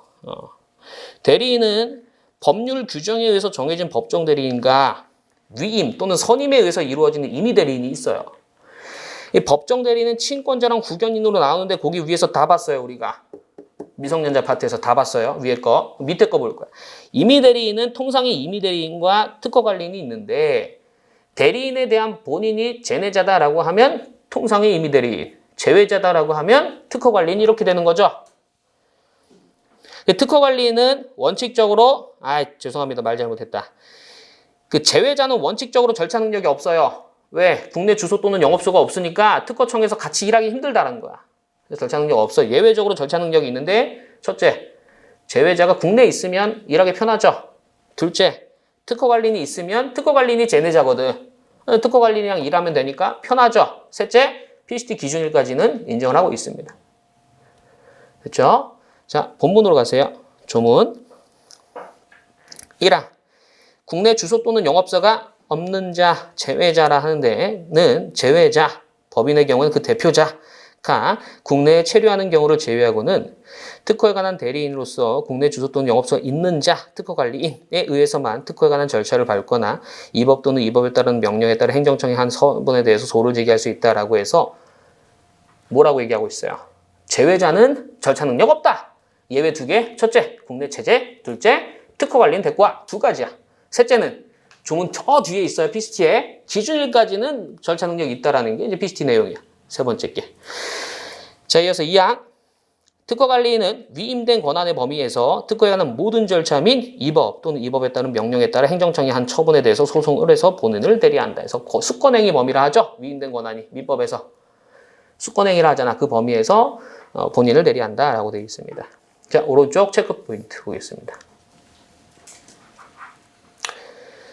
대리인은 법률 규정에 의해서 정해진 법정 대리인과 위임 또는 선임에 의해서 이루어지는 임의 대리인이 있어요. 이 법정 대리인은 친권자랑 국연인으로 나오는데 거기 위에서 다 봤어요. 우리가. 미성년자 파트에서 다 봤어요. 위에 거. 밑에 거 볼 거야. 임의 대리인은 통상의 임의 대리인과 특허 관리인이 있는데 대리인에 대한 본인이 제내자다라고 하면 통상의 임의 대리인, 제외자다라고 하면 특허 관리인 이렇게 되는 거죠. 특허 관리인은 원칙적으로 죄송합니다. 말 잘못했다. 그 제외자는 원칙적으로 절차 능력이 없어요. 왜? 국내 주소 또는 영업소가 없으니까 특허청에서 같이 일하기 힘들다는 거야. 그래서 절차 능력 없어. 예외적으로 절차 능력이 있는데 첫째, 제외자가 국내에 있으면 일하기 편하죠. 둘째, 특허 관리인이 있으면 특허 관리인이 제내자거든. 특허 관리인이랑 일하면 되니까 편하죠. 셋째, PCT 기준일까지는 인정을 하고 있습니다. 됐죠? 자, 본문으로 가세요. 조문 1항 국내 주소 또는 영업소가 없는 자, 제외자라 하는 데는 제외자, 법인의 경우는 그 대표자가 국내에 체류하는 경우를 제외하고는 특허에 관한 대리인으로서 국내 주소 또는 영업소가 있는 자, 특허관리인에 의해서만 특허에 관한 절차를 밟거나 이 법 또는 이 법에 따른 명령에 따라 행정청이 한 서문에 대해서 소를 제기할 수 있다라고 해서 뭐라고 얘기하고 있어요? 제외자는 절차 능력 없다. 예외 2개. 첫째, 국내 체제. 둘째, 특허관리인 데리고 와. 2가지야. 셋째는 조문 저 뒤에 있어요. PCT에. 기준일까지는 절차 능력이 있다라는 게 이제 PCT 내용이야. 세 번째 게. 자, 이어서 2항. 특허관리인은 위임된 권한의 범위에서 특허에 관한 모든 절차 및 이 법 또는 이 법에 따른 명령에 따라 행정청이 한 처분에 대해서 소송을 해서 본인을 대리한다. 그래서 수권행위 범위라 하죠. 위임된 권한이 민법에서 수권행위라 하잖아. 그 범위에서 본인을 대리한다라고 되어 있습니다. 자, 오른쪽 체크 포인트 보겠습니다.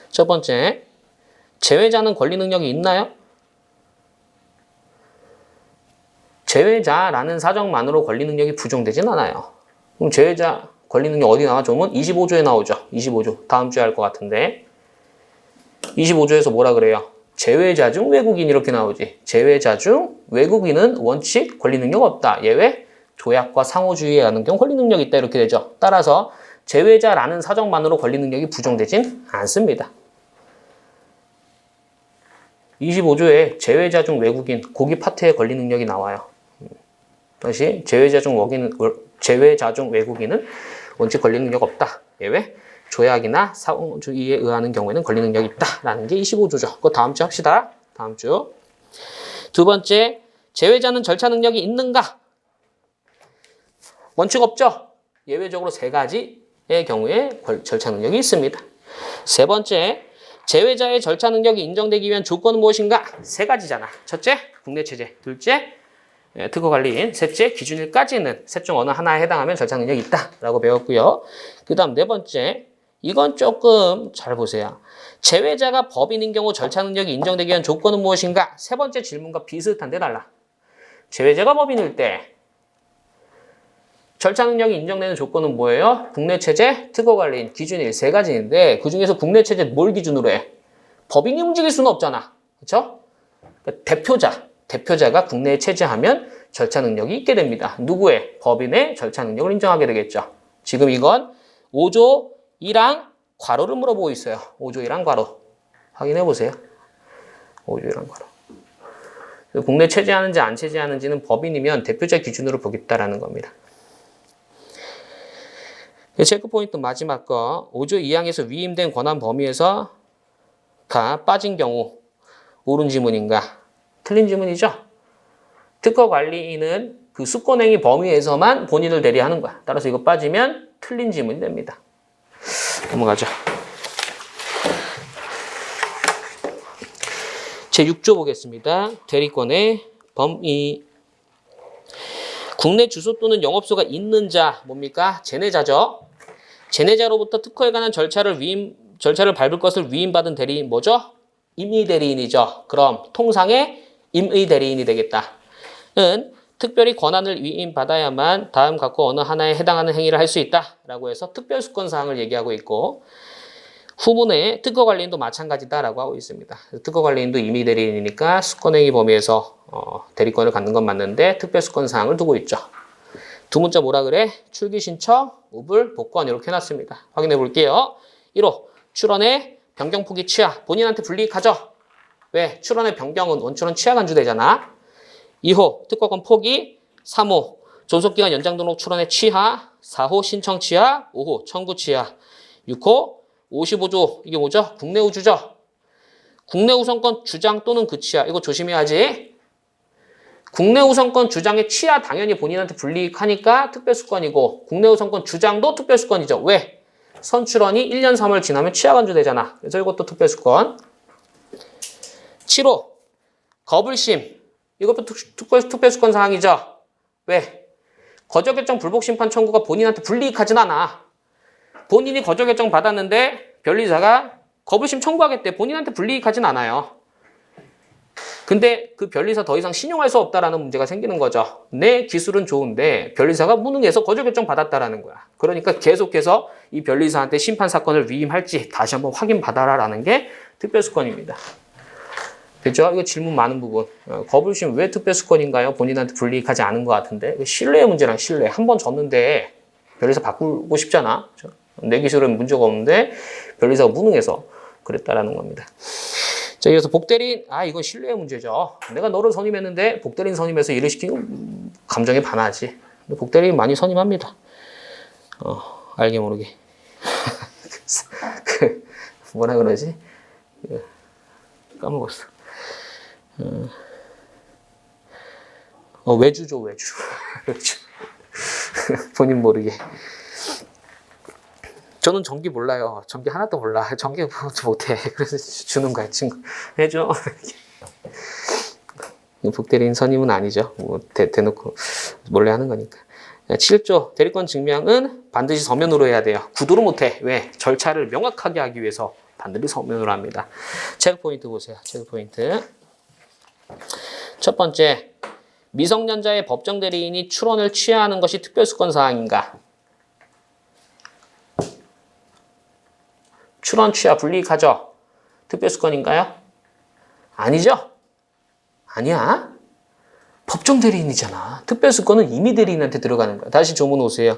첫 번째, 제외자는 권리 능력이 있나요? 제외자라는 사정만으로 권리 능력이 부정되진 않아요. 그럼 제외자 권리 능력 어디 나와? 조문 25조에 나오죠. 25조. 다음 주에 할 것 같은데. 25조에서 뭐라 그래요? 제외자 중 외국인 이렇게 나오지. 제외자 중 외국인은 원칙 권리 능력 없다. 예외 조약과 상호주의에 하는 경우 권리 능력이 있다. 이렇게 되죠. 따라서 제외자라는 사정만으로 권리 능력이 부정되진 않습니다. 25조에 제외자 중 외국인 고기 파트에 권리 능력이 나와요. 다시 제외자 중 외국인은 원칙 권리 능력 없다. 예외 조약이나 상호주의에 의하는 경우에는 권리 능력이 있다라는 게 25조죠. 그거 다음 주 합시다. 다음 주. 두 번째, 제외자는 절차 능력이 있는가? 원칙 없죠. 예외적으로 3가지의 경우에 절차 능력이 있습니다. 세 번째, 제외자의 절차 능력이 인정되기 위한 조건은 무엇인가? 3가지잖아. 첫째, 국내 체제. 둘째, 특허관리인. 셋째, 기준일까지는 셋 중 어느 하나에 해당하면 절차 능력이 있다라고 배웠고요. 그 다음 네 번째, 이건 조금 잘 보세요. 제외자가 법인인 경우 절차 능력이 인정되기 위한 조건은 무엇인가? 세 번째 질문과 비슷한데 달라. 제외자가 법인일 때 절차 능력이 인정되는 조건은 뭐예요? 국내 체제, 특허관리인, 기준일 3가지인데 그중에서 국내 체제 뭘 기준으로 해? 법인이 움직일 수는 없잖아. 그렇죠? 그러니까 대표자가 국내에 체제하면 절차 능력이 있게 됩니다. 누구의? 법인의 절차 능력을 인정하게 되겠죠. 지금 이건 5조 1항 괄호를 물어보고 있어요. 5조 1항 괄호. 확인해 보세요. 5조 1항 괄호. 국내 체제하는지 안 체제하는지는 법인이면 대표자 기준으로 보겠다라는 겁니다. 체크 포인트 마지막 거. 5조 2항에서 위임된 권한 범위에서 가 빠진 경우 옳은 지문인가? 틀린 지문이죠? 특허 관리인은 그 수권행위 범위에서만 본인을 대리하는 거야. 따라서 이거 빠지면 틀린 지문이 됩니다. 넘어가죠. 제6조 보겠습니다. 대리권의 범위. 국내 주소 또는 영업소가 있는 자, 뭡니까? 제내자죠. 제내자로부터 특허에 관한 절차를 밟을 것을 위임받은 대리인 뭐죠? 임의대리인이죠. 그럼 통상의 임의대리인이 되겠다. 은 특별히 권한을 위임받아야만 다음 각호 어느 하나에 해당하는 행위를 할 수 있다. 라고 해서 특별수권사항을 얘기하고 있고, 후문에 특허관리인도 마찬가지다라고 하고 있습니다. 특허관리인도 임의대리인이니까 수권행위 범위에서 대리권을 갖는 건 맞는데 특별수권사항을 두고 있죠. 두 문자 뭐라 그래? 출기신청, 우불, 복권 이렇게 해놨습니다. 확인해 볼게요. 1호, 출원의 변경포기 취하. 본인한테 불이익하죠? 왜? 출원의 변경은 원출원 취하 간주되잖아. 2호, 특허권 포기. 3호, 존속기간 연장 등록 출원의 취하. 4호, 신청 취하. 5호, 청구 취하. 6호, 55조. 이게 뭐죠? 국내 우주죠? 국내 우선권 주장 또는 그 취하. 이거 조심해야지. 국내 우선권 주장의 취하 당연히 본인한테 불이익하니까 특별수권이고, 국내 우선권 주장도 특별수권이죠. 왜? 선출원이 1년 3월 지나면 취하 간주되잖아. 그래서 이것도 특별수권. 7호, 거불심. 이것도 특별수권 사항이죠. 왜? 거저결정 불복심판 청구가 본인한테 불이익하진 않아. 본인이 거저결정 받았는데 변리사가 거불심 청구하겠대. 본인한테 불이익하진 않아요. 근데 그 변리사 더 이상 신용할 수 없다라는 문제가 생기는 거죠. 내 기술은 좋은데 변리사가 무능해서 거저결정 받았다라는 거야. 그러니까 계속해서 이 변리사한테 심판사건을 위임할지 다시 한번 확인받아라라는 게 특별수권입니다. 그죠? 이거 질문 많은 부분. 거불심 왜 특별수권인가요? 본인한테 불이익하지 않은 것 같은데. 신뢰의 문제랑 신뢰. 한 번 졌는데 변리사 바꾸고 싶잖아. 그렇죠? 내 기술은 문제가 없는데 변리사가 무능해서 그랬다라는 겁니다. 자, 그래서 복대리인, 이건 신뢰의 문제죠. 내가 너를 선임했는데 복대리인 선임해서 일을 시키면 감정에 반하지. 근데 복대리인 많이 선임합니다. 알게 모르게. 뭐라 그러지? 까먹었어. 외주죠, 외주. 외주. 본인 모르게. 저는 전기 몰라요. 전기 하나도 몰라. 전기 못해. 그래서 주는 거야, 친구. 해줘. 복대리인 선임은 아니죠. 뭐 대놓고 몰래 하는 거니까. 7조 대리권 증명은 반드시 서면으로 해야 돼요. 구도로 못해. 왜? 절차를 명확하게 하기 위해서 반드시 서면으로 합니다. 체크 포인트 보세요. 체크 포인트. 첫 번째, 미성년자의 법정 대리인이 출원을 취하하는 것이 특별수권 사항인가? 출원 취하 불이익하죠? 특별수권인가요? 아니죠? 아니야. 법정 대리인이잖아. 특별수권은 임의 대리인한테 들어가는 거야. 다시 조문 오세요.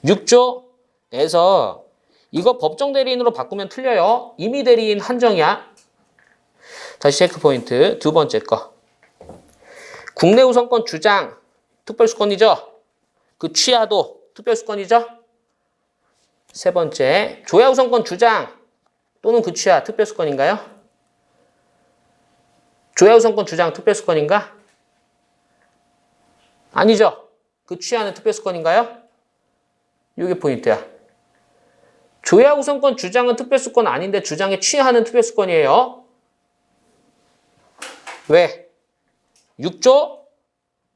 6조에서 이거 법정 대리인으로 바꾸면 틀려요. 임의 대리인 한정이야. 다시 체크 포인트. 두 번째 거. 국내 우선권 주장 특별수권이죠? 그 취하도 특별수권이죠? 세 번째, 조야 우선권 주장 또는 그 취하 특별수권인가요? 조야 우선권 주장 특별수권인가? 아니죠. 그 취하는 특별수권인가요? 이게 포인트야. 조야 우선권 주장은 특별수권 아닌데 주장의 취하는 특별수권이에요. 왜? 6조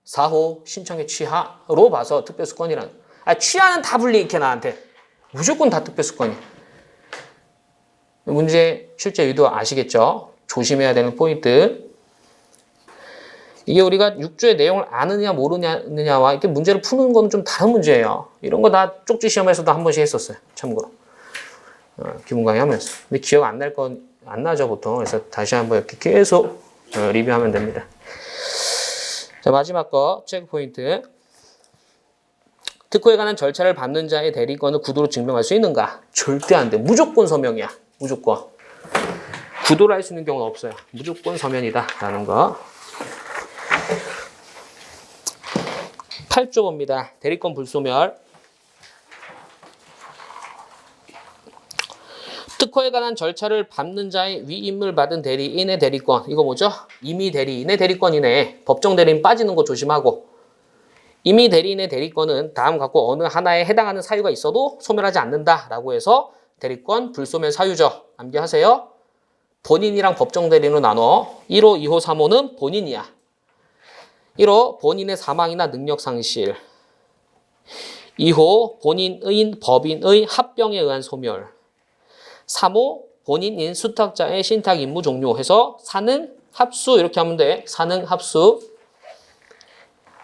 4호 신청의 취하로 봐서 특별수권이라는. 취하는 다 불리익해 나한테. 무조건 다 특별수권이야. 문제 실제 의도 아시겠죠? 조심해야 되는 포인트. 이게 우리가 6조의 내용을 아느냐 모르느냐와 이렇게 문제를 푸는 건 좀 다른 문제예요. 이런 거 다 쪽지 시험에서도 한 번씩 했었어요. 참고로. 기본 강의 하면서. 근데 기억 안 나죠, 보통. 그래서 다시 한번 이렇게 계속 리뷰하면 됩니다. 자, 마지막 거 체크 포인트. 특허에 관한 절차를 밟는 자의 대리권을 구도로 증명할 수 있는가? 절대 안 돼. 무조건 서명이야. 무조건. 구도로 할 수 있는 경우는 없어요. 무조건 서면이다 라는 거. 8조 봅니다. 대리권 불소멸. 특허에 관한 절차를 밟는 자의 위임을 받은 대리인의 대리권. 이거 뭐죠? 임의 대리인의 대리권이네. 법정 대리인 빠지는 거 조심하고. 임의 대리인의 대리권은 다음 갖고 어느 하나에 해당하는 사유가 있어도 소멸하지 않는다라고 해서 대리권 불소멸 사유죠. 암기하세요. 본인이랑 법정 대리인으로 나눠. 1호, 2호, 3호는 본인이야. 1호 본인의 사망이나 능력 상실. 2호 본인의 법인의 합병에 의한 소멸. 3호 본인인 수탁자의 신탁 임무 종료해서 사능 합수 이렇게 하면 돼. 사능 합수.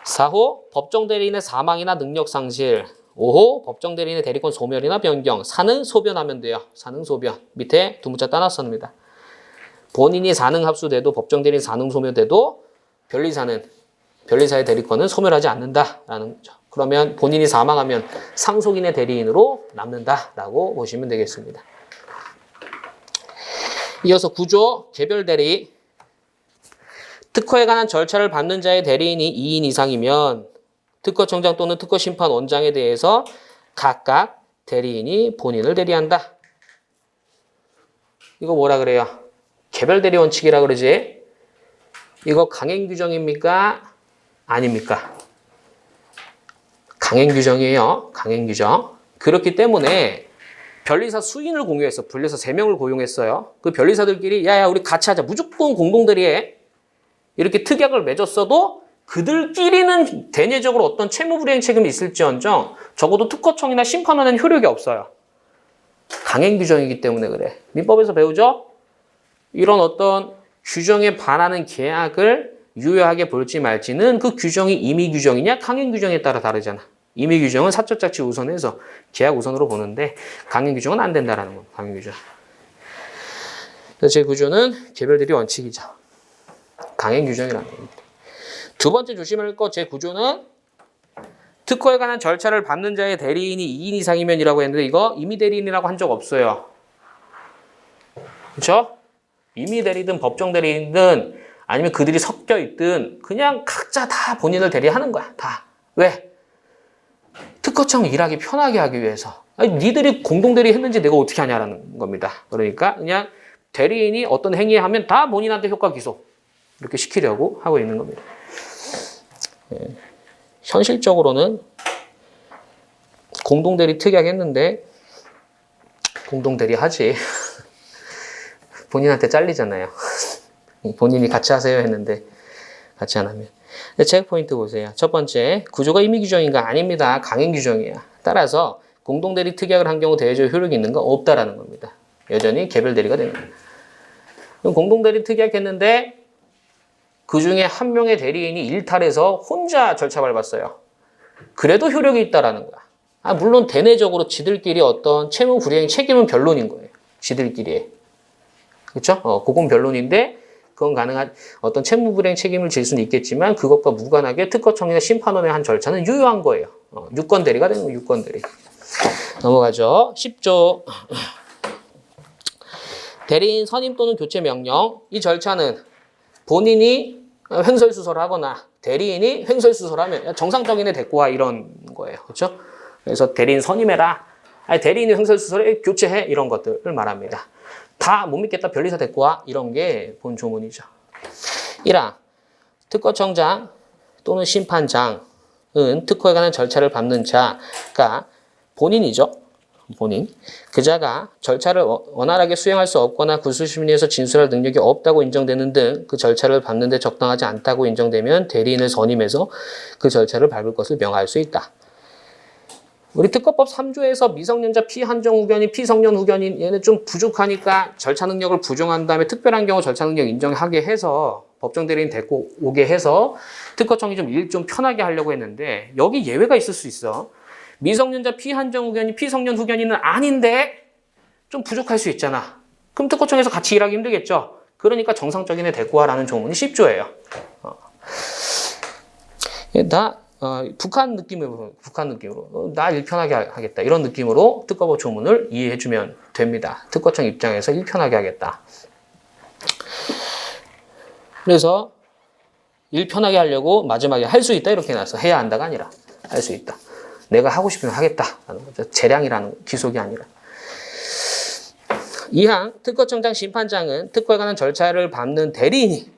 4호 법정 대리인의 사망이나 능력 상실. 5호 법정 대리인의 대리권 소멸이나 변경. 사능 소변하면 돼요. 사능 소변. 밑에 두 문자 따놨습니다. 본인이 사능 합수돼도 법정 대리인 사능 소멸돼도 변리사의 대리권은 소멸하지 않는다라는 거죠. 그러면 본인이 사망하면 상속인의 대리인으로 남는다라고 보시면 되겠습니다. 이어서 9조 개별 대리. 특허에 관한 절차를 밟는 자의 대리인이 2인 이상이면 특허청장 또는 특허심판원장에 대해서 각각 대리인이 본인을 대리한다. 이거 뭐라 그래요? 개별 대리 원칙이라 그러지? 이거 강행 규정입니까? 아닙니까? 강행 규정이에요. 강행 규정. 그렇기 때문에 변리사 수인을 공유했어. 변리사 3명을 고용했어요. 그 변리사들끼리 야야 우리 같이 하자. 무조건 공동대리해. 이렇게 특약을 맺었어도 그들끼리는 대내적으로 어떤 채무불이행 책임이 있을지언정 적어도 특허청이나 심판원은 효력이 없어요. 강행 규정이기 때문에 그래. 민법에서 배우죠? 이런 어떤 규정에 반하는 계약을 유효하게 볼지 말지는 그 규정이 임의 규정이냐 강행 규정에 따라 다르잖아. 임의 규정은 사적 자치 우선해서 계약 우선으로 보는데 강행 규정은 안 된다라는 거. 강행 규정. 그래서 제 구조는 개별 대리 원칙이죠. 강행 규정이라는 겁니다. 두 번째 조심할 거 제 구조는 특허에 관한 절차를 밟는 자의 대리인이 2인 이상이면이라고 했는데 이거 임의 대리인이라고 한 적 없어요. 그렇죠? 임의 대리든 법정 대리인든 아니면 그들이 섞여 있든 그냥 각자 다 본인을 대리하는 거야. 다. 왜? 특허청 일하기 편하게 하기 위해서. 아니, 니들이 공동대리 했는지 내가 어떻게 하냐라는 겁니다. 그러니까 그냥 대리인이 어떤 행위 하면 다 본인한테 효과 기소. 이렇게 시키려고 하고 있는 겁니다. 예. 현실적으로는 공동대리 특약했는데 공동대리 하지. 본인한테 잘리잖아요. 본인이 같이 하세요 했는데 같이 안 하면. 체크 포인트 보세요. 첫 번째, 구조가 임의 규정인가? 아닙니다. 강행 규정이야. 따라서 공동대리 특약을 한 경우 대외적 효력이 있는가? 없다라는 겁니다. 여전히 개별 대리가 되는 거예요. 그럼 공동대리 특약했는데 그 중에 한 명의 대리인이 일탈해서 혼자 절차 밟았어요. 그래도 효력이 있다라는 거야. 아, 물론 대내적으로 지들끼리 어떤 채무 불이행 책임은 변론인 거예요. 지들끼리의. 그렇죠? 그건 변론인데 그건 가능한 어떤 채무 불이행 책임을 질 수는 있겠지만 그것과 무관하게 특허청이나 심판원의 한 절차는 유효한 거예요. 유권 대리가 되는 거예요. 유권 대리. 넘어가죠. 10조. 대리인 선임 또는 교체 명령. 이 절차는 본인이 횡설수설을 하거나 대리인이 횡설수설하면 정상적인 애 데리고 와 이런 거예요. 그렇죠? 그래서 대리인 선임해라. 아니, 대리인이 횡설수설해 교체해 이런 것들을 말합니다. 다 못 믿겠다 변리사 데리고 와 이런 게 본 조문이죠. 1항 특허청장 또는 심판장은 특허에 관한 절차를 밟는 자가 본인이죠. 본인. 그자가 절차를 원활하게 수행할 수 없거나 구술심리에서 진술할 능력이 없다고 인정되는 등 그 절차를 밟는 데 적당하지 않다고 인정되면 대리인을 선임해서 그 절차를 밟을 것을 명할 수 있다. 우리 특허법 3조에서 미성년자 피한정 후견인, 피성년 후견인 얘는 좀 부족하니까 절차 능력을 부정한 다음에 특별한 경우 절차 능력 인정하게 해서 법정 대리인 데리고 오게 해서 특허청이 좀 일 좀 편하게 하려고 했는데 여기 예외가 있을 수 있어. 미성년자 피한정 후견인, 피성년 후견인은 아닌데 좀 부족할 수 있잖아. 그럼 특허청에서 같이 일하기 힘들겠죠. 그러니까 정상적인 애 데리고 와라는 조문이 10조예요. 북한 느낌으로 나 일편하게 하겠다 이런 느낌으로 특허법 조문을 이해해주면 됩니다. 특허청 입장에서 일편하게 하겠다. 그래서 일편하게 하려고 마지막에 할 수 있다 이렇게 나서 해야 한다가 아니라 할 수 있다. 내가 하고 싶으면 하겠다라는 거죠. 재량이라는 기속이 아니라. 2항 특허청장 심판장은 특허에 관한 절차를 밟는 대리인이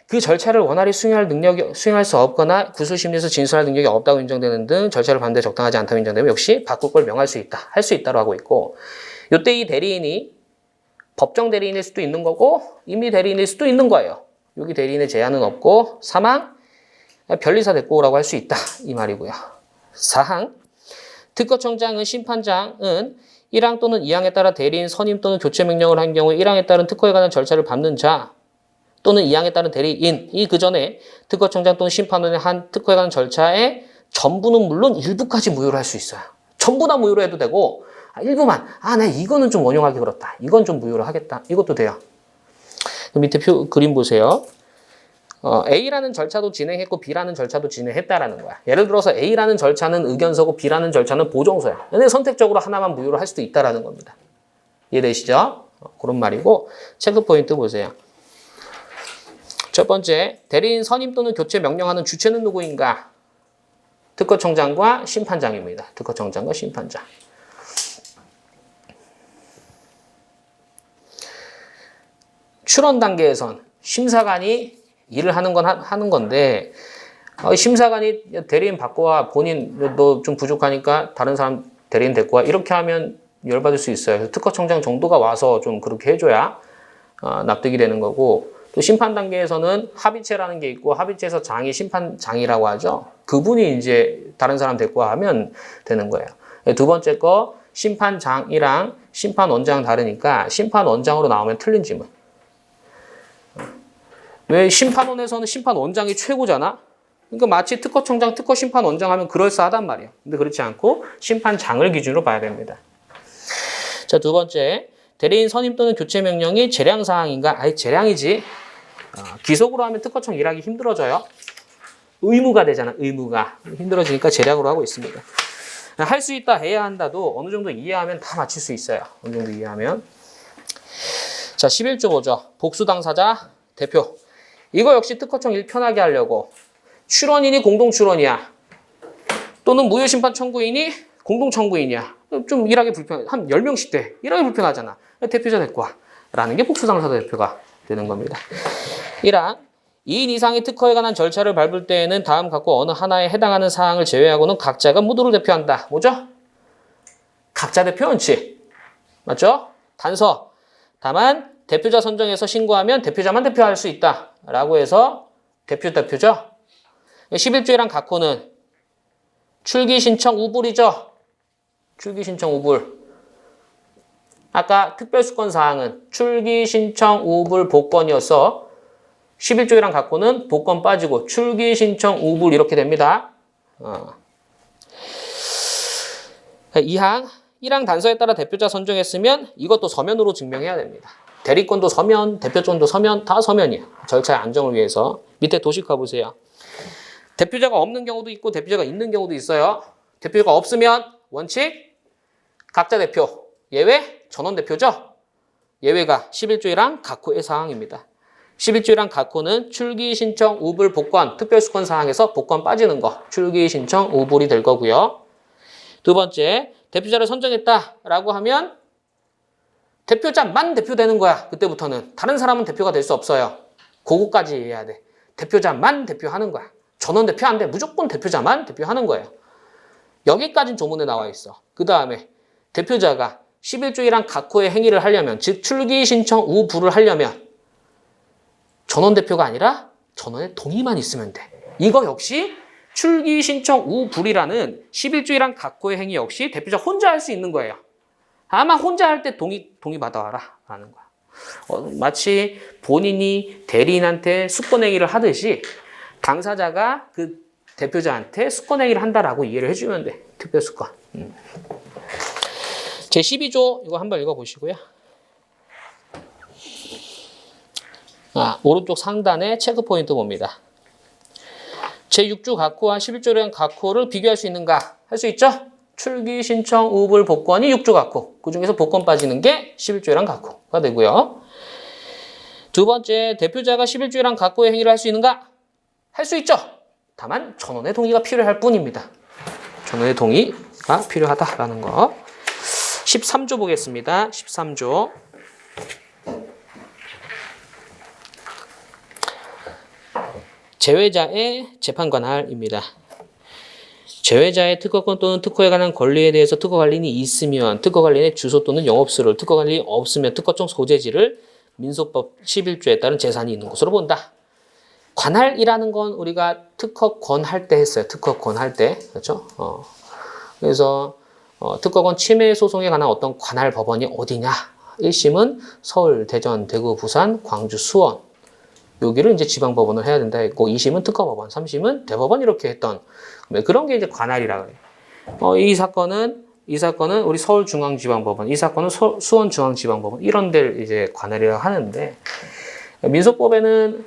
그 절차를 원활히 수행할 수 없거나 구술심리에서 진술할 능력이 없다고 인정되는 등 절차를 밟는 데 적당하지 않다고 인정되면 역시 바꿀 걸 명할 수 있다. 할 수 있다고 하고 있고 이때 이 대리인이 법정 대리인일 수도 있는 거고 임의 대리인일 수도 있는 거예요. 여기 대리인의 제한은 없고 3항 변리사 대꾸라고 할 수 있다. 이 말이고요. 4항 특허청장은 심판장은 1항 또는 2항에 따라 대리인 선임 또는 교체 명령을 한 경우에 1항에 따른 특허에 관한 절차를 밟는 자 또는 2항에 따른 대리인이 그 전에 특허청장 또는 심판원의 한 특허에 관한 절차의 전부는 물론 일부까지 무효로 할 수 있어요. 전부 다 무효로 해도 되고 일부만 나 이거는 좀 원용하기 그렇다. 이건 좀 무효로 하겠다. 이것도 돼요. 밑에 그림 보세요. A라는 절차도 진행했고 B라는 절차도 진행했다라는 거야. 예를 들어서 A라는 절차는 의견서고 B라는 절차는 보정서야. 근데 선택적으로 하나만 무효로 할 수도 있다라는 겁니다. 이해되시죠? 그런 말이고 체크 포인트 보세요. 첫 번째, 대리인 선임 또는 교체 명령하는 주체는 누구인가? 특허청장과 심판장입니다. 특허청장과 심판장. 출원 단계에선 심사관이 일을 하는 건데 심사관이 대리인 바꿔와 본인 너 좀 부족하니까 다른 사람 대리인 데리고 와 이렇게 하면 열받을 수 있어요. 특허청장 정도가 와서 좀 그렇게 해줘야 납득이 되는 거고 또 심판 단계에서는 합의체라는 게 있고 합의체에서 장이 심판장이라고 하죠. 그분이 이제 다른 사람 데리고 하면 되는 거예요. 두 번째 거 심판장이랑 심판원장 다르니까 심판원장으로 나오면 틀린 지문. 왜 심판원에서는 심판원장이 최고잖아? 그러니까 마치 특허청장, 특허심판원장 하면 그럴싸하단 말이에요. 근데 그렇지 않고 심판장을 기준으로 봐야 됩니다. 자, 두 번째. 대리인 선임 또는 교체 명령이 재량사항인가? 재량이지. 기속으로 하면 특허청 일하기 힘들어져요. 의무가 되잖아, 의무가. 힘들어지니까 재량으로 하고 있습니다. 할 수 있다, 해야 한다도 어느 정도 이해하면 다 맞출 수 있어요. 어느 정도 이해하면. 자, 11조 보죠. 복수 당사자, 대표. 이거 역시 특허청 일 편하게 하려고 출원인이 공동 출원이야. 또는 무효심판 청구인이 공동 청구인이야. 좀 일하기 불편해. 한 10명씩 돼. 일하기 불편하잖아. 대표자 데리고 와. 라는 게 복수 당사자 대표가 되는 겁니다. 1항 2인 이상의 특허에 관한 절차를 밟을 때에는 다음 각과 어느 하나에 해당하는 사항을 제외하고는 각자가 모두를 대표한다. 뭐죠? 각자 대표 원칙. 맞죠? 단서. 다만 대표자 선정해서 신고하면 대표자만 대표할 수 있다. 라고 해서 대표죠. 11조의 각호는 출기 신청 우불이죠. 출기 신청 우불. 아까 특별수권 사항은 출기 신청 우불 복권이어서 11조의 각호는 복권 빠지고 출기 신청 우불 이렇게 됩니다. 2항 1항 단서에 따라 대표자 선정했으면 이것도 서면으로 증명해야 됩니다. 대리권도 서면, 대표권도 서면, 다 서면이에요. 절차의 안정을 위해서. 밑에 도식 가보세요. 대표자가 없는 경우도 있고 대표자가 있는 경우도 있어요. 대표자가 없으면 원칙 각자 대표. 예외 전원 대표죠. 예외가 11조의 각호의 사항입니다. 11조의 각호는 출기 신청 우불 복권 특별수권 사항에서 복권 빠지는 거 출기 신청 우불이 될 거고요. 두 번째 대표자를 선정했다라고 하면 대표자만 대표되는 거야. 그때부터는. 다른 사람은 대표가 될 수 없어요. 그거까지 이해해야 돼. 대표자만 대표하는 거야. 전원 대표 안 돼. 무조건 대표자만 대표하는 거예요. 여기까지는 조문에 나와 있어. 그 다음에 대표자가 11조의 각호의 행위를 하려면 즉 출기 신청 우불을 하려면 전원 대표가 아니라 전원의 동의만 있으면 돼. 이거 역시 출기 신청 우불이라는 11조의 각호의 행위 역시 대표자 혼자 할 수 있는 거예요. 아마 혼자 할 때 동의 받아와라 라는 거야. 마치 본인이 대리인한테 수권행위를 하듯이 당사자가 그 대표자한테 수권행위를 한다라고 이해를 해주면 돼. 특별수권. 제12조 이거 한번 읽어보시고요. 오른쪽 상단에 체크 포인트 봅니다. 제6주 각호와 11조령 각호를 비교할 수 있는가? 할 수 있죠? 출기, 신청, 우불, 복권이 6주 각호. 그 중에서 복권 빠지는 게 11조령 각호가 되고요. 두 번째, 대표자가 11조령 각호의 행위를 할 수 있는가? 할 수 있죠? 다만 전원의 동의가 필요할 뿐입니다. 전원의 동의가 필요하다라는 거. 13조 보겠습니다. 13조. 제외자의 재판관할입니다. 제외자의 특허권 또는 특허에 관한 권리에 대해서 특허관리인이 있으면 특허관리인의 주소 또는 영업수를, 특허관리인이 없으면 특허청 소재지를 민소법 11조에 따른 재산이 있는 것으로 본다. 관할이라는 건 우리가 특허권 할 때 했어요. 특허권 할 때. 그렇죠? 그래서 특허권 침해 소송에 관한 어떤 관할 법원이 어디냐? 1심은 서울, 대전, 대구, 부산, 광주, 수원. 여기를 이제 지방법원을 해야 된다 했고, 2심은 특허법원, 3심은 대법원 이렇게 했던 그런 게 이제 관할이라 그래요. 이 사건은 우리 서울중앙지방법원, 이 사건은 수원중앙지방법원 이런 데를 이제 관할이라고 하는데, 민소법에는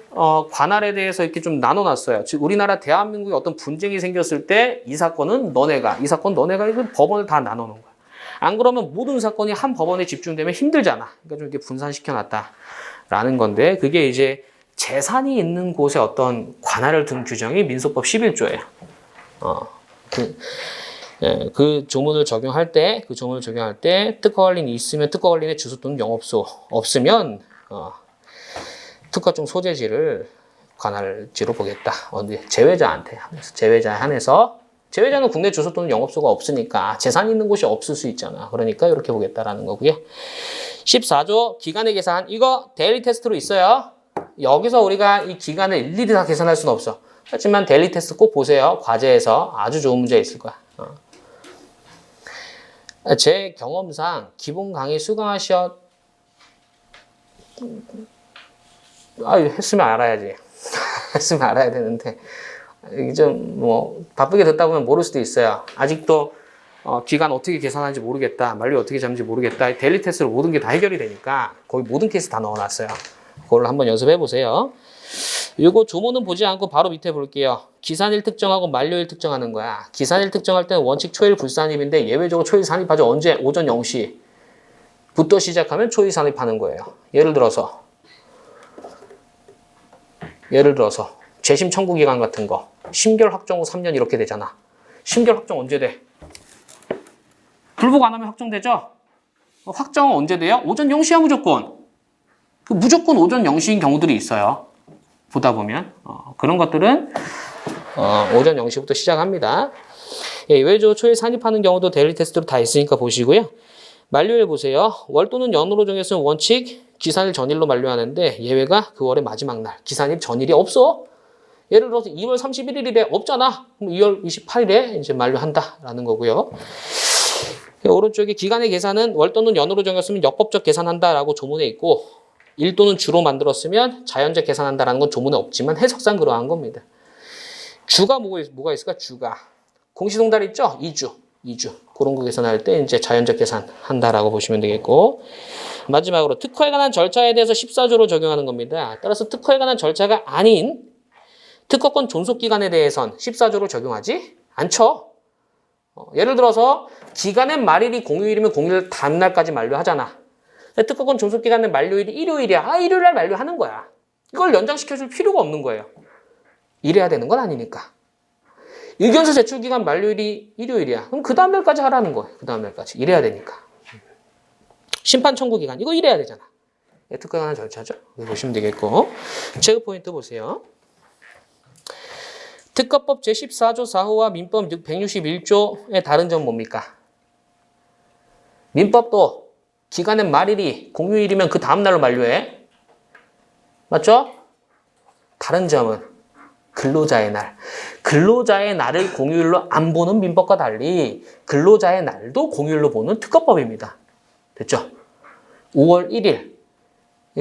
관할에 대해서 이렇게 좀 나눠놨어요. 즉 우리나라 대한민국에 어떤 분쟁이 생겼을 때 이 사건은 너네가, 이 사건 너네가 이거 법원을 다 나눠놓은 거야. 안 그러면 모든 사건이 한 법원에 집중되면 힘들잖아. 그러니까 좀 이렇게 분산시켜놨다라는 건데, 그게 이제 재산이 있는 곳에 어떤 관할을 둔 규정이 민소법 11조예요. 그 조문을 적용할 때, 특허관리인이 있으면 특허관리인의 주소 또는 영업소, 없으면 특허청 소재지를 관할지로 보겠다. 제외자한테 한해서, 제외자에 한해서, 제외자는 국내 주소 또는 영업소가 없으니까 재산이 있는 곳이 없을 수 있잖아. 그러니까 이렇게 보겠다라는 거고요. 14조 기간의 계산, 이거 데일리 테스트로 있어요. 여기서 우리가 이 기간을 일일이 다 계산할 수는 없어. 하지만 데일리 테스트 꼭 보세요. 과제에서 아주 좋은 문제 있을 거야. 제 경험상 기본 강의 했으면 알아야지. 했으면 알아야 되는데, 이게 좀 바쁘게 듣다 보면 모를 수도 있어요. 아직도 기간 어떻게 계산하는지 모르겠다, 만료 어떻게 잡는지 모르겠다. 데일리 테스트로 모든 게 다 해결이 되니까 거의 모든 케이스 다 넣어놨어요. 그걸 한번 연습해 보세요. 이거 조문은 보지 않고 바로 밑에 볼게요. 기산일 특정하고 만료일 특정하는 거야. 기산일 특정할 때는 원칙 초일 불산입인데 예외적으로 초일 산입하죠. 언제? 오전 0시부터 시작하면 초일 산입하는 거예요. 예를 들어서 재심 청구 기간 같은 거 심결 확정 후 3년 이렇게 되잖아. 심결 확정 언제 돼? 불복 안 하면 확정되죠? 확정은 언제 돼요? 오전 0시야 무조건. 무조건 오전 0시인 경우들이 있어요. 보다 보면 그런 것들은 오전 0시부터 시작합니다. 예외적으로 초일 산입하는 경우도 데일리 테스트로 다 있으니까 보시고요. 만료일 보세요. 월 또는 연으로 정했으면 원칙 기산일 전일로 만료하는데 예외가 그 월의 마지막 날. 기산일 전일이 없어. 예를 들어서 2월 31일에 없잖아. 그럼 2월 28일에 이제 만료한다라는 거고요. 오른쪽에 기간의 계산은 월 또는 연으로 정했으면 역법적 계산한다라고 조문에 있고, 일 또는 주로 만들었으면 자연적 계산한다라는 건 조문에 없지만 해석상 그러한 겁니다. 주가 뭐가 있을까? 주가. 공시송달 있죠? 2주. 그런 거 계산할 때 이제 자연적 계산한다라고 보시면 되겠고, 마지막으로 특허에 관한 절차에 대해서 14조로 적용하는 겁니다. 따라서 특허에 관한 절차가 아닌 특허권 존속기간에 대해선 14조로 적용하지 않죠. 예를 들어서 기간의 말일이 공휴일이면 공휴일 다음날까지 만료하잖아. 특허권 존속기간의 만료일이 일요일이야. 일요일날 만료하는 거야. 이걸 연장시켜줄 필요가 없는 거예요. 이래야 되는 건 아니니까. 의견서 제출기간 만료일이 일요일이야. 그럼 그 다음날까지 하라는 거예요. 그 다음날까지. 이래야 되니까. 심판 청구기간. 이거 이래야 되잖아. 특허에 관한 절차죠. 여기 보시면 되겠고. 체크 포인트 보세요. 특허법 제14조 4호와 민법 161조의 다른 점 뭡니까? 민법도 기간의 말일이 공휴일이면 그 다음날로 만료해. 맞죠? 다른 점은 근로자의 날. 근로자의 날을 공휴일로 안 보는 민법과 달리 근로자의 날도 공휴일로 보는 특허법입니다. 됐죠? 5월 1일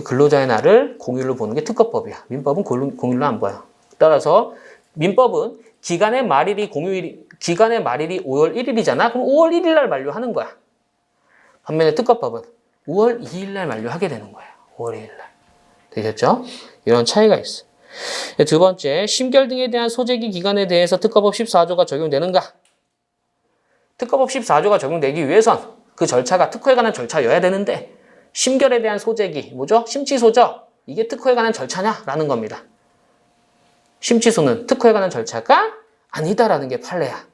근로자의 날을 공휴일로 보는 게 특허법이야. 민법은 공휴일로 안 봐요. 따라서 민법은 기간의 말일이 5월 1일이잖아. 그럼 5월 1일 날 만료하는 거야. 반면에 특허법은 5월 2일 날 만료하게 되는 거야. 5월 2일 날. 되셨죠? 이런 차이가 있어요. 두 번째, 심결 등에 대한 소재기 기간에 대해서 특허법 14조가 적용되는가? 특허법 14조가 적용되기 위해선 그 절차가 특허에 관한 절차여야 되는데 심결에 대한 소재기, 뭐죠? 심치소죠? 이게 특허에 관한 절차냐라는 겁니다. 심치소는 특허에 관한 절차가 아니다라는 게 판례야.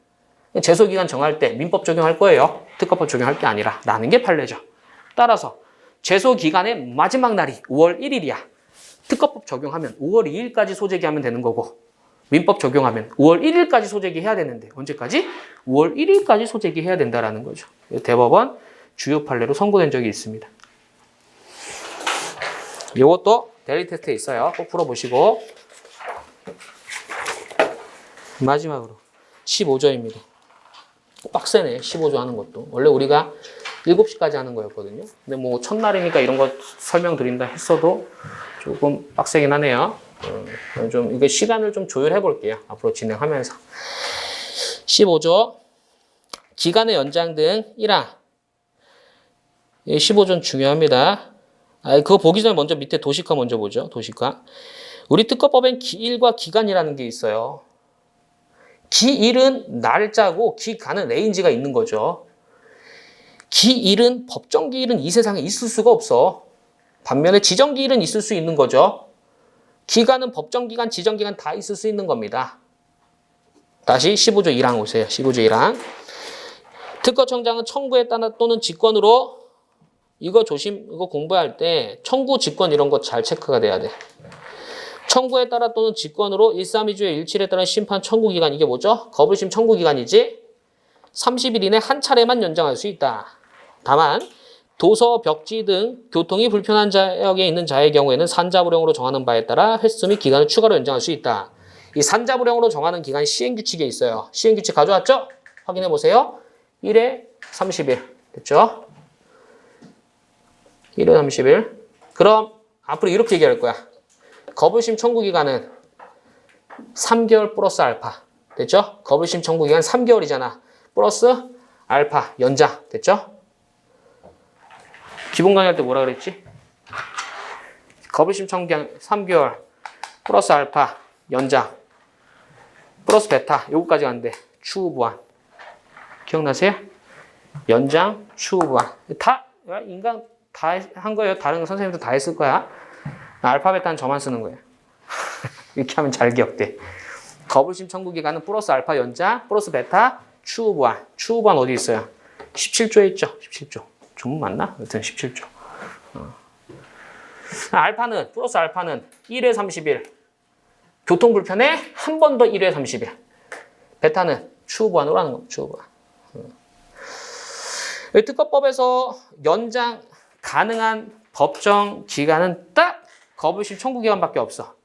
제소기간 정할 때 민법 적용할 거예요. 특허법 적용할 게 아니라 라는 게 판례죠. 따라서 제소기간의 마지막 날이 5월 1일이야. 특허법 적용하면 5월 2일까지 소재기 하면 되는 거고 민법 적용하면 5월 1일까지 소재기 해야 되는데 언제까지? 5월 1일까지 소재기 해야 된다라는 거죠. 대법원 주요 판례로 선고된 적이 있습니다. 이것도 데일리 테스트에 있어요. 꼭 풀어보시고 마지막으로 15조입니다. 빡세네. 15조 하는 것도. 원래 우리가 7시까지 하는 거였거든요. 근데 뭐 첫날이니까 이런 거 설명드린다 했어도 조금 빡세긴 하네요. 좀 이게 시간을 좀 조율해 볼게요. 앞으로 진행하면서. 15조 기간의 연장 등 1항 15조는 중요합니다. 그거 보기 전에 먼저 밑에 도식화 먼저 보죠. 도식화. 우리 특허법엔 기일과 기간이라는 게 있어요. 기일은 날짜고 기간은 레인지가 있는 거죠. 기일은 법정 기일은 이 세상에 있을 수가 없어. 반면에 지정 기일은 있을 수 있는 거죠. 기간은 법정 기간, 지정 기간 다 있을 수 있는 겁니다. 다시 15조 1항 오세요. 15조 1항. 특허청장은 청구에 따라 또는 직권으로 이거 공부할 때 청구, 직권 이런 거 잘 체크가 돼야 돼. 청구에 따라 또는 직권으로 132조의 17에 따른 심판 청구 기간 이게 뭐죠? 거부심 청구 기간이지 30일 이내 한 차례만 연장할 수 있다. 다만 도서, 벽지 등 교통이 불편한 지역에 있는 자의 경우에는 산자부령으로 정하는 바에 따라 횟수 및 기간을 추가로 연장할 수 있다. 이 산자부령으로 정하는 기간이 시행규칙에 있어요. 시행규칙 가져왔죠? 확인해 보세요. 1회 30일 됐죠? 1회 30일. 그럼 앞으로 이렇게 얘기할 거야. 거부심 청구 기간은 3개월 플러스 알파. 됐죠? 거부심 청구 기간 3개월이잖아. 플러스 알파 연장. 됐죠? 기본 강의할 때 뭐라 그랬지? 거부심 청구 기간 3개월 플러스 알파 연장 플러스 베타 요거까지 가는데 추후 보완. 기억나세요? 연장 추후 보완. 다 인간 다 한 거예요. 다른 선생님도 다 했을 거야. 알파 베타는 저만 쓰는 거예요. 이렇게 하면 잘 기억돼. 거부심 청구 기간은 플러스 알파 연장 플러스 베타 추후 보완. 추후 보완 어디 있어요? 17조에 있죠. 17조. 조문 맞나? 여튼 17조. 알파는 플러스 알파는 1회 30일. 교통 불편에 한 번 더 1회 30일. 베타는 추후 보완으로 하는 겁니다. 추후 보완. 특허법에서 연장 가능한 법정 기간은 딱 거부심 청구 기간밖에 없어.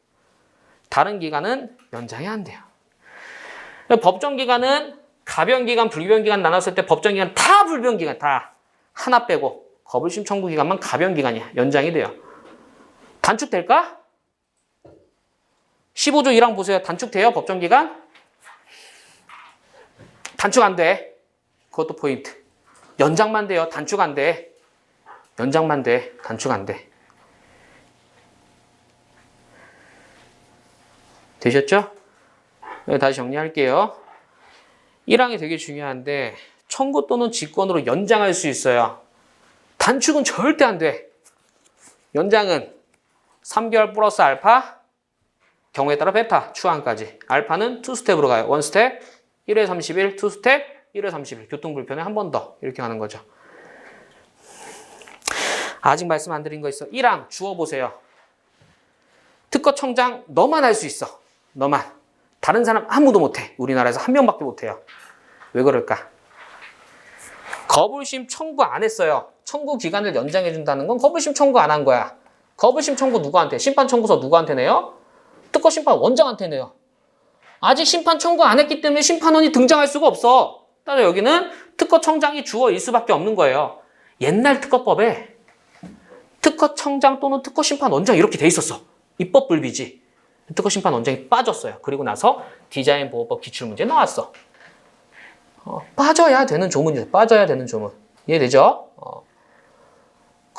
다른 기간은 연장이 안 돼요. 법정 기간은 가변 기간, 불변 기간 나눴을 때 법정 기간 다 불변 기간 다 하나 빼고 거부심 청구 기간만 가변 기간이야. 연장이 돼요. 단축될까? 15조 1항 보세요. 단축돼요? 법정 기간? 단축 안 돼. 그것도 포인트. 연장만 돼요. 단축 안 돼. 연장만 돼. 단축 안 돼. 되셨죠? 다시 정리할게요. 1항이 되게 중요한데 청구 또는 직권으로 연장할 수 있어요. 단축은 절대 안 돼. 연장은 3개월 플러스 알파, 경우에 따라 베타, 추항까지. 알파는 2스텝으로 가요. 1스텝, 1회 30일, 2스텝, 1회 30일. 교통불편에 한 번 더. 이렇게 가는 거죠. 아직 말씀 안 드린 거 있어. 1항 주어 보세요. 특허청장 너만 할 수 있어. 너만. 다른 사람 아무도 못해. 우리나라에서 한 명밖에 못해요. 왜 그럴까? 거부심 청구 안 했어요. 청구 기간을 연장해 준다는 건 거부심 청구 안 한 거야. 거부심 청구 누구한테? 심판 청구서 누구한테 내요? 특허 심판 원장한테 내요. 아직 심판 청구 안 했기 때문에 심판원이 등장할 수가 없어. 따라서 여기는 특허청장이 주어일 수밖에 없는 거예요. 옛날 특허법에 특허청장 또는 특허심판원장 이렇게 돼 있었어. 입법 불비지. 특허심판원장이 빠졌어요. 그리고 나서 디자인보호법 기출문제 나왔어. 빠져야 되는 조문이죠. 빠져야 되는 조문. 이해되죠?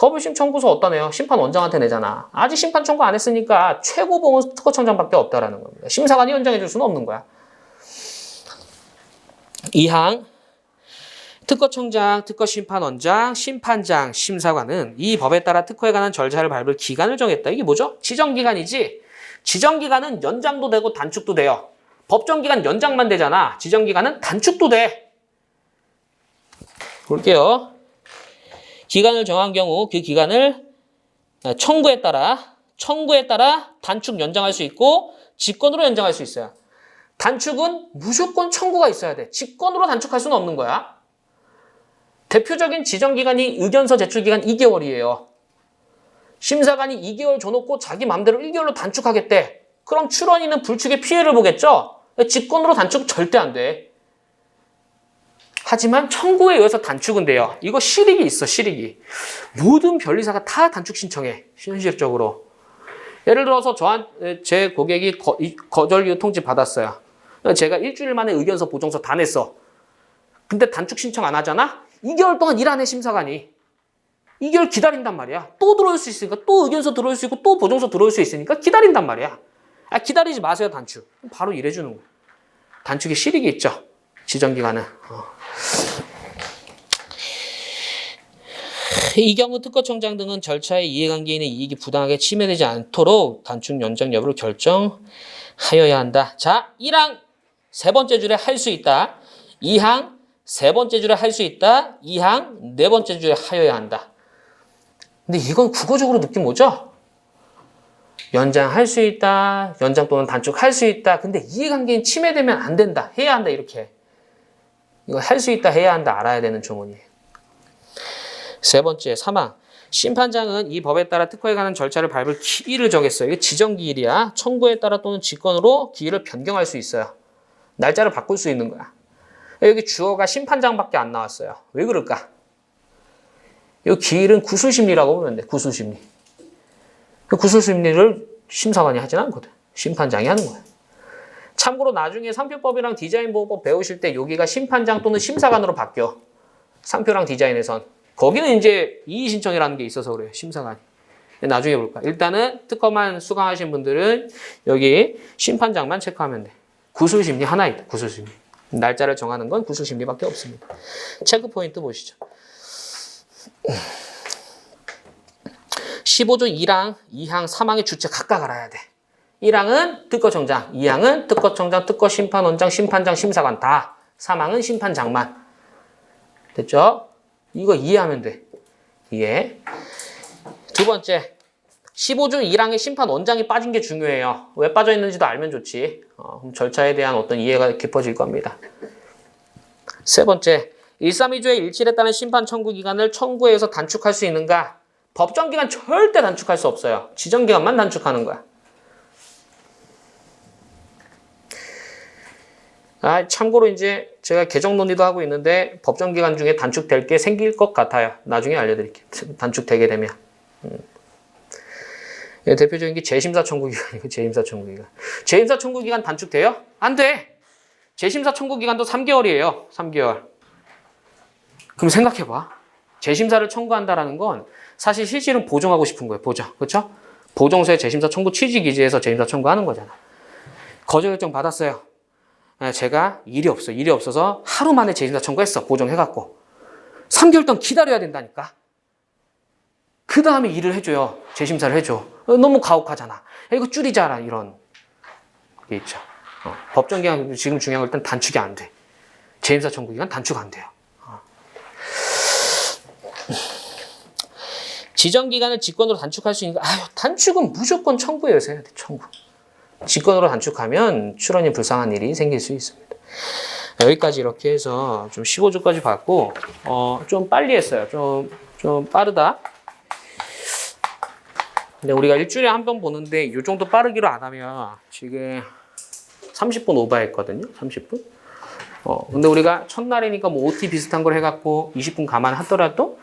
거부심 청구서 어디다 내요? 심판원장한테 내잖아. 아직 심판 청구 안 했으니까 최고봉은 특허청장밖에 없다라는 겁니다. 심사관이 연장해 줄 수는 없는 거야. 2항 특허청장, 특허심판원장, 심판장, 심사관은 이 법에 따라 특허에 관한 절차를 밟을 기간을 정했다. 이게 뭐죠? 지정기간이지. 지정기간은 연장도 되고 단축도 돼요. 법정기간 연장만 되잖아. 지정기간은 단축도 돼. 볼게요. 기간을 정한 경우 그 기간을 청구에 따라 단축 연장할 수 있고 직권으로 연장할 수 있어요. 단축은 무조건 청구가 있어야 돼. 직권으로 단축할 수는 없는 거야. 대표적인 지정기간이 의견서 제출기간 2개월이에요. 심사관이 2개월 줘놓고 자기 맘대로 1개월로 단축하겠대. 그럼 출원인은 불측의 피해를 보겠죠? 직권으로 단축 절대 안 돼. 하지만 청구에 의해서 단축은 돼요. 이거 실익이 있어, 실익이. 모든 변리사가 다 단축 신청해, 현실적으로. 예를 들어서 제 고객이 거절 이유 통지 받았어요. 제가 일주일 만에 의견서, 보정서 다 냈어. 근데 단축 신청 안 하잖아? 2개월 동안 일 안 해, 심사관이. 2개월 기다린단 말이야. 또 들어올 수 있으니까, 또 의견서 들어올 수 있고, 또 보정서 들어올 수 있으니까 기다린단 말이야. 기다리지 마세요, 단축. 바로 일해주는 거야. 단축에 실익이 있죠, 지정기간은. 이 경우 특허청장 등은 절차의 이해관계인의 이익이 부당하게 침해되지 않도록 단축 연장 여부를 결정하여야 한다. 자, 1항 세 번째 줄에 할 수 있다. 2항 세 번째 줄에 할 수 있다. 2항 네 번째 줄에 하여야 한다. 근데 이건 국어적으로 느낌 오죠? 연장할 수 있다. 연장 또는 단축할 수 있다. 근데 이해관계인 침해되면 안 된다. 해야 한다. 이렇게. 이거 할 수 있다. 해야 한다. 알아야 되는 조문이에요. 세 번째, 3항. 심판장은 이 법에 따라 특허에 관한 절차를 밟을 기일을 정했어요. 이게 지정기일이야. 청구에 따라 또는 직권으로 기일을 변경할 수 있어요. 날짜를 바꿀 수 있는 거야. 여기 주어가 심판장밖에 안 나왔어요. 왜 그럴까? 이 기일은 구술심리라고 보면 돼. 구술심리. 그 구술심리를 심사관이 하진 않거든. 심판장이 하는 거야. 참고로 나중에 상표법이랑 디자인보호법 배우실 때 여기가 심판장 또는 심사관으로 바뀌어. 상표랑 디자인에선. 거기는 이제 이의신청이라는 게 있어서 그래요. 심사관이. 나중에 볼까. 일단은 특허만 수강하신 분들은 여기 심판장만 체크하면 돼. 구술심리 하나 있다. 구술심리. 날짜를 정하는 건 구술심리밖에 없습니다. 체크 포인트 보시죠. 15조 1항, 2항, 3항의 주체 각각 알아야 돼. 1항은 특허청장, 2항은 특허청장, 특허심판원장, 심판장, 심사관 다. 3항은 심판장만. 됐죠? 이거 이해하면 돼. 이해. 두 번째, 15조 1항의 심판원장이 빠진 게 중요해요. 왜 빠져 있는지도 알면 좋지. 그럼 절차에 대한 어떤 이해가 깊어질 겁니다. 세 번째, 132조의 일치에 따른 심판 청구 기간을 청구해서 단축할 수 있는가? 법정기간 절대 단축할 수 없어요. 지정기간만 단축하는 거야. 참고로 이제 제가 개정 논의도 하고 있는데 법정기간 중에 단축될 게 생길 것 같아요. 나중에 알려드릴게요. 단축되게 되면. 대표적인 게 재심사 청구기간이고, 재심사 청구기간. 재심사 청구기간 단축돼요? 안 돼! 재심사 청구기간도 3개월이에요. 3개월. 그럼 생각해봐. 재심사를 청구한다라는 건 사실 실질은 보정하고 싶은 거예요. 보정. 그렇죠? 보정서에 재심사 청구 취지 기재해서 재심사 청구하는 거잖아. 거절 결정 받았어요. 제가 일이 없어. 일이 없어서 하루 만에 재심사 청구했어. 보정해갖고. 3개월 동안 기다려야 된다니까. 그 다음에 일을 해줘요. 재심사를 해줘. 너무 가혹하잖아. 이거 줄이자라 이런 게 있죠. 법정기간 지금 중요한 건 일단 단축이 안 돼. 재심사 청구기간 단축 안 돼요. 지정기간을 직권으로 단축할 수 있는 거, 단축은 무조건 청구에서 해야 돼, 청구. 직권으로 단축하면 출원이 불쌍한 일이 생길 수 있습니다. 여기까지 이렇게 해서 좀 15조까지 봤고, 좀 빨리 했어요. 좀 빠르다. 근데 우리가 일주일에 한 번 보는데, 이 정도 빠르기로 안 하면 지금 30분 오버했거든요, 30분. 근데 우리가 첫날이니까 뭐 OT 비슷한 걸 해갖고 20분 감안하더라도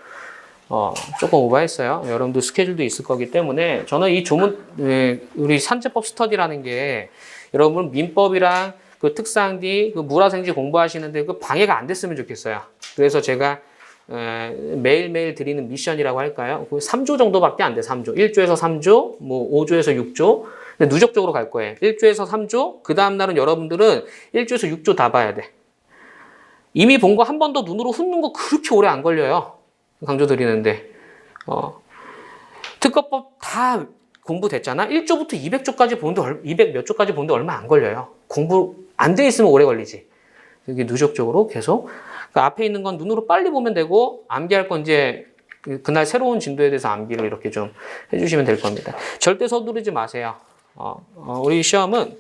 조금 오버했어요. 여러분도 스케줄도 있을 거기 때문에 저는 이 조문, 우리 산재법 스터디라는 게 여러분 민법이랑 그 특상디, 그 물화생지 공부하시는데 그 방해가 안 됐으면 좋겠어요. 그래서 제가 매일매일 드리는 미션이라고 할까요? 3조 정도밖에 안 돼, 3조. 1조에서 3조, 뭐 5조에서 6조. 근데 누적적으로 갈 거예요. 1조에서 3조, 그 다음날은 여러분들은 1조에서 6조 다 봐야 돼. 이미 본 거 한 번 더 눈으로 훑는 거 그렇게 오래 안 걸려요. 강조드리는데. 특허법 다 공부됐잖아? 1조부터 200조까지 보는데, 200 몇 조까지 보는데 얼마 안 걸려요. 공부 안 돼 있으면 오래 걸리지. 이게 누적적으로 계속. 그러니까 앞에 있는 건 눈으로 빨리 보면 되고, 암기할 건 이제 그날 새로운 진도에 대해서 암기를 이렇게 좀 해주시면 될 겁니다. 절대 서두르지 마세요. 우리 시험은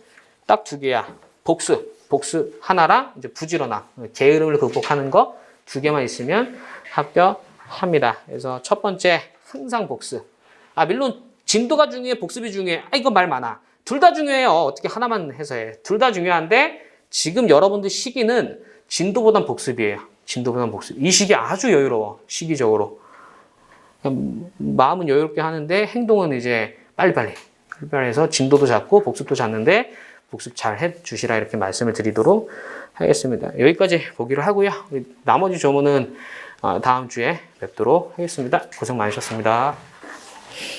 딱 두 개야. 복습 하나랑 이제 부지런함, 게으름을 극복하는 거 두 개만 있으면 합격합니다. 그래서 첫 번째 항상 복습. 물론 진도가 중요해, 복습이 중요해. 이거 말 많아. 둘 다 중요해요. 어떻게 하나만 해서 해. 둘 다 중요한데 지금 여러분들 시기는 진도보단 복습이에요. 진도보단 복습. 이 시기 아주 여유로워. 시기적으로. 마음은 여유롭게 하는데 행동은 이제 빨리빨리 해서 진도도 잡고 복습도 잡는데 복습 잘 해주시라 이렇게 말씀을 드리도록 하겠습니다. 여기까지 보기로 하고요. 나머지 조문은 다음 주에 뵙도록 하겠습니다. 고생 많으셨습니다.